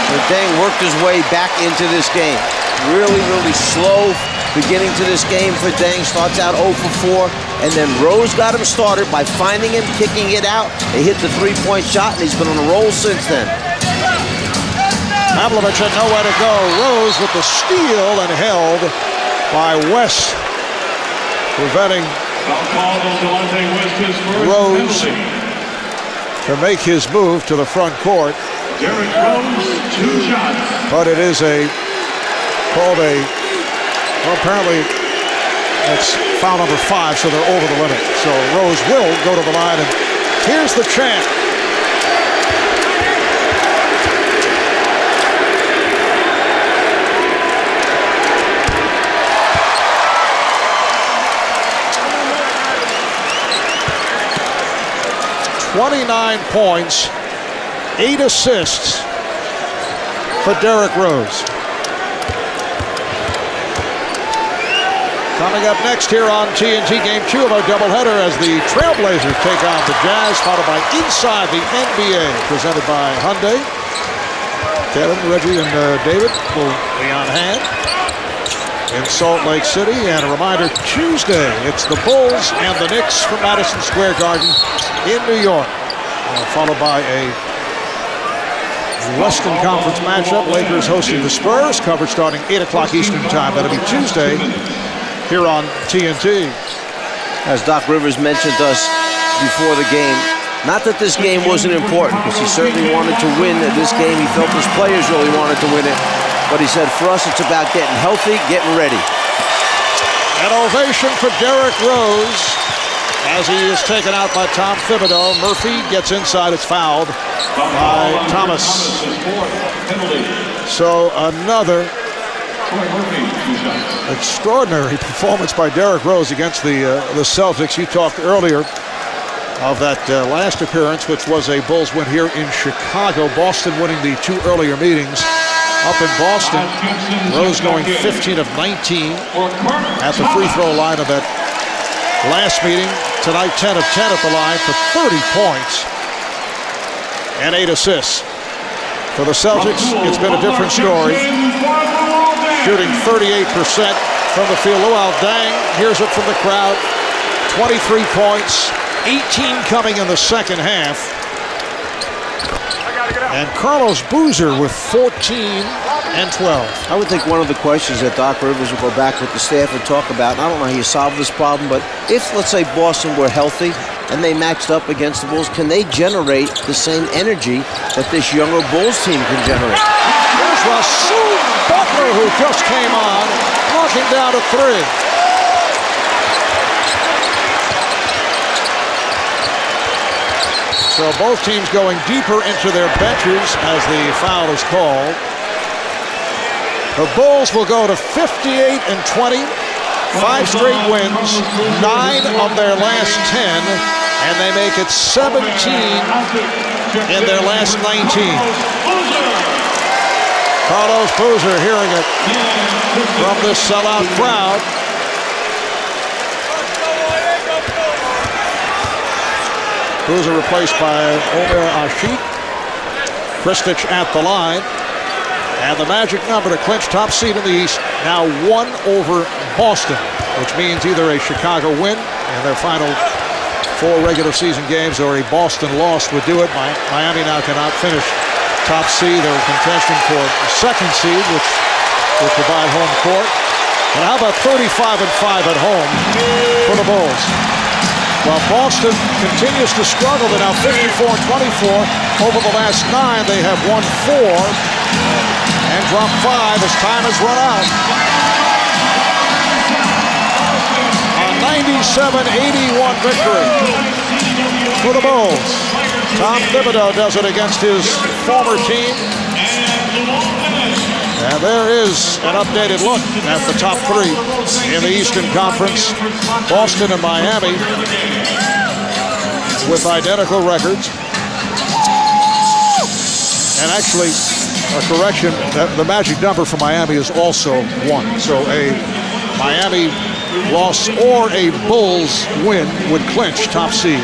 So Deng worked his way back into this game. Really, really slow beginning to this game for Deng. Starts out 0 for 4, and then Rose got him started by finding him, kicking it out. He hit the three-point shot, and he's been on a roll since then. Pavlovich had nowhere to go. Rose with the steal and held by West, preventing Rose to make his move to the front court. But it is called a, well, apparently it's foul number 5, so they're over the limit. So Rose will go to the line, and here's the chant. 29 points, 8 assists for Derrick Rose. Coming up next here on TNT, Game 2 of our doubleheader as the Trailblazers take on the Jazz, followed by Inside the NBA, presented by Hyundai. Kevin, Reggie, and David will be on hand in Salt Lake City. And a reminder, Tuesday, it's the Bulls and the Knicks from Madison Square Garden in New York. Followed by a Western Conference matchup, Lakers hosting the Spurs, coverage starting 8 o'clock Eastern time. That'll be Tuesday here on TNT. As Doc Rivers mentioned to us before the game, not that this game wasn't important, because he certainly wanted to win this game. He felt his players really wanted to win it. But he said, for us, it's about getting healthy, getting ready. An ovation for Derrick Rose as he is taken out by Tom Thibodeau. Murphy gets inside, it's fouled by Thomas. So another extraordinary performance by Derrick Rose against the Celtics. You talked earlier of that last appearance, which was a Bulls win here in Chicago. Boston winning the 2 earlier meetings. Up in Boston, Rose going 15 of 19 at the free throw line of that last meeting. Tonight, 10 of 10 at the line for 30 points and 8 assists. For the Celtics, it's been a different story. Shooting 38% from the field. Luol Deng hears it from the crowd. 23 points, 18 coming in the second half. And Carlos Boozer with 14 and 12. I would think one of the questions that Doc Rivers will go back with the staff and talk about, and I don't know how you solve this problem, but if, let's say, Boston were healthy and they matched up against the Bulls, can they generate the same energy that this younger Bulls team can generate? There's Rasul Butler, who just came on, knocking down a 3. So both teams going deeper into their benches as the foul is called. The Bulls will go to 58 and 20, 5 straight wins, 9 of their last 10, and they make it 17 in their last 19. Carlos Boozer hearing it from this sellout crowd. Boozer replaced by Omer Asik. Kristich at the line. And the magic number to clinch top seed in the East, now 1 over Boston, which means either a Chicago win in their final 4 regular season games or a Boston loss would do it. Miami now cannot finish top seed. They're contesting for the 2nd seed, which will provide home court. And how about 35 and 5 at home for the Bulls? Well, Boston continues to struggle. They're now 54-24. Over the last 9, they have won 4 and dropped 5 as time has run out. A 97-81 victory for the Bulls. Tom Thibodeau does it against his former team. And there is an updated look at the top 3 in the Eastern Conference. Boston and Miami with identical records. And actually, a correction, the magic number for Miami is also 1. So a Miami loss or a Bulls win would clinch top seed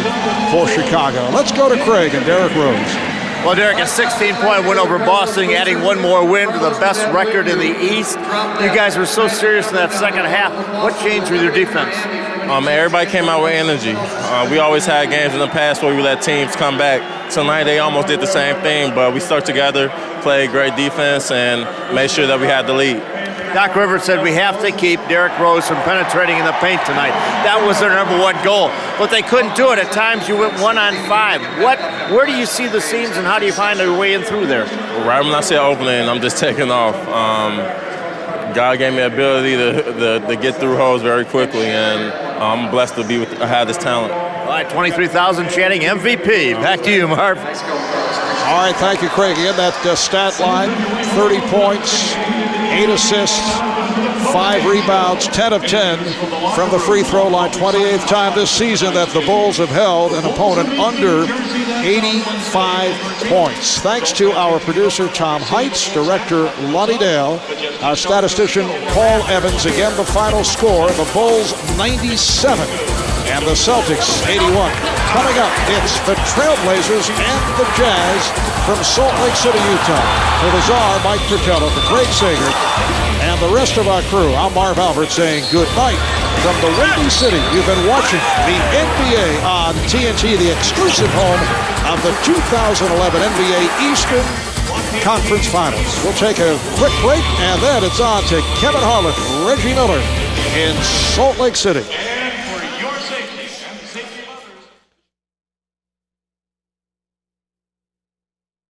for Chicago. Let's go to Craig and Derrick Rose. Well, Derrick, a 16-point win over Boston, adding 1 more win to the best record in the East. You guys were so serious in that second half. What changed with your defense? Everybody came out with energy. We always had games in the past where we let teams come back. Tonight they almost did the same thing, but we stuck together, played great defense, and made sure that we had the lead. Doc Rivers said we have to keep Derrick Rose from penetrating in the paint tonight. That was their number 1 goal. But they couldn't do it. At times you went 1-on-5. Where do you see the seams and how do you find a way in through there? Right when I say opening, I'm just taking off. God gave me the ability to get through holes very quickly, and I'm blessed to have this talent. All right, 23,000 chanting MVP. Back to you, Marv. All right, thank you, Craig. Again, that stat line, 30 points, 8 assists, 5 rebounds, 10 of 10 from the free throw line. 28th time this season that the Bulls have held an opponent under 85 points. Thanks to our producer, Tom Heitz, director, Lonnie Dale, our statistician, Paul Evans. Again, the final score, the Bulls 97 and the Celtics 81. Coming up, it's the Trailblazers and the Jazz from Salt Lake City, Utah. For the czar, Mike Fratello, for Craig Sager, and the rest of our crew, I'm Marv Albert saying good night from the Windy City. You've been watching the NBA on TNT, the exclusive home of the 2011 NBA Eastern Conference Finals. We'll take a quick break, and then it's on to Kevin Harlan, Reggie Miller in Salt Lake City.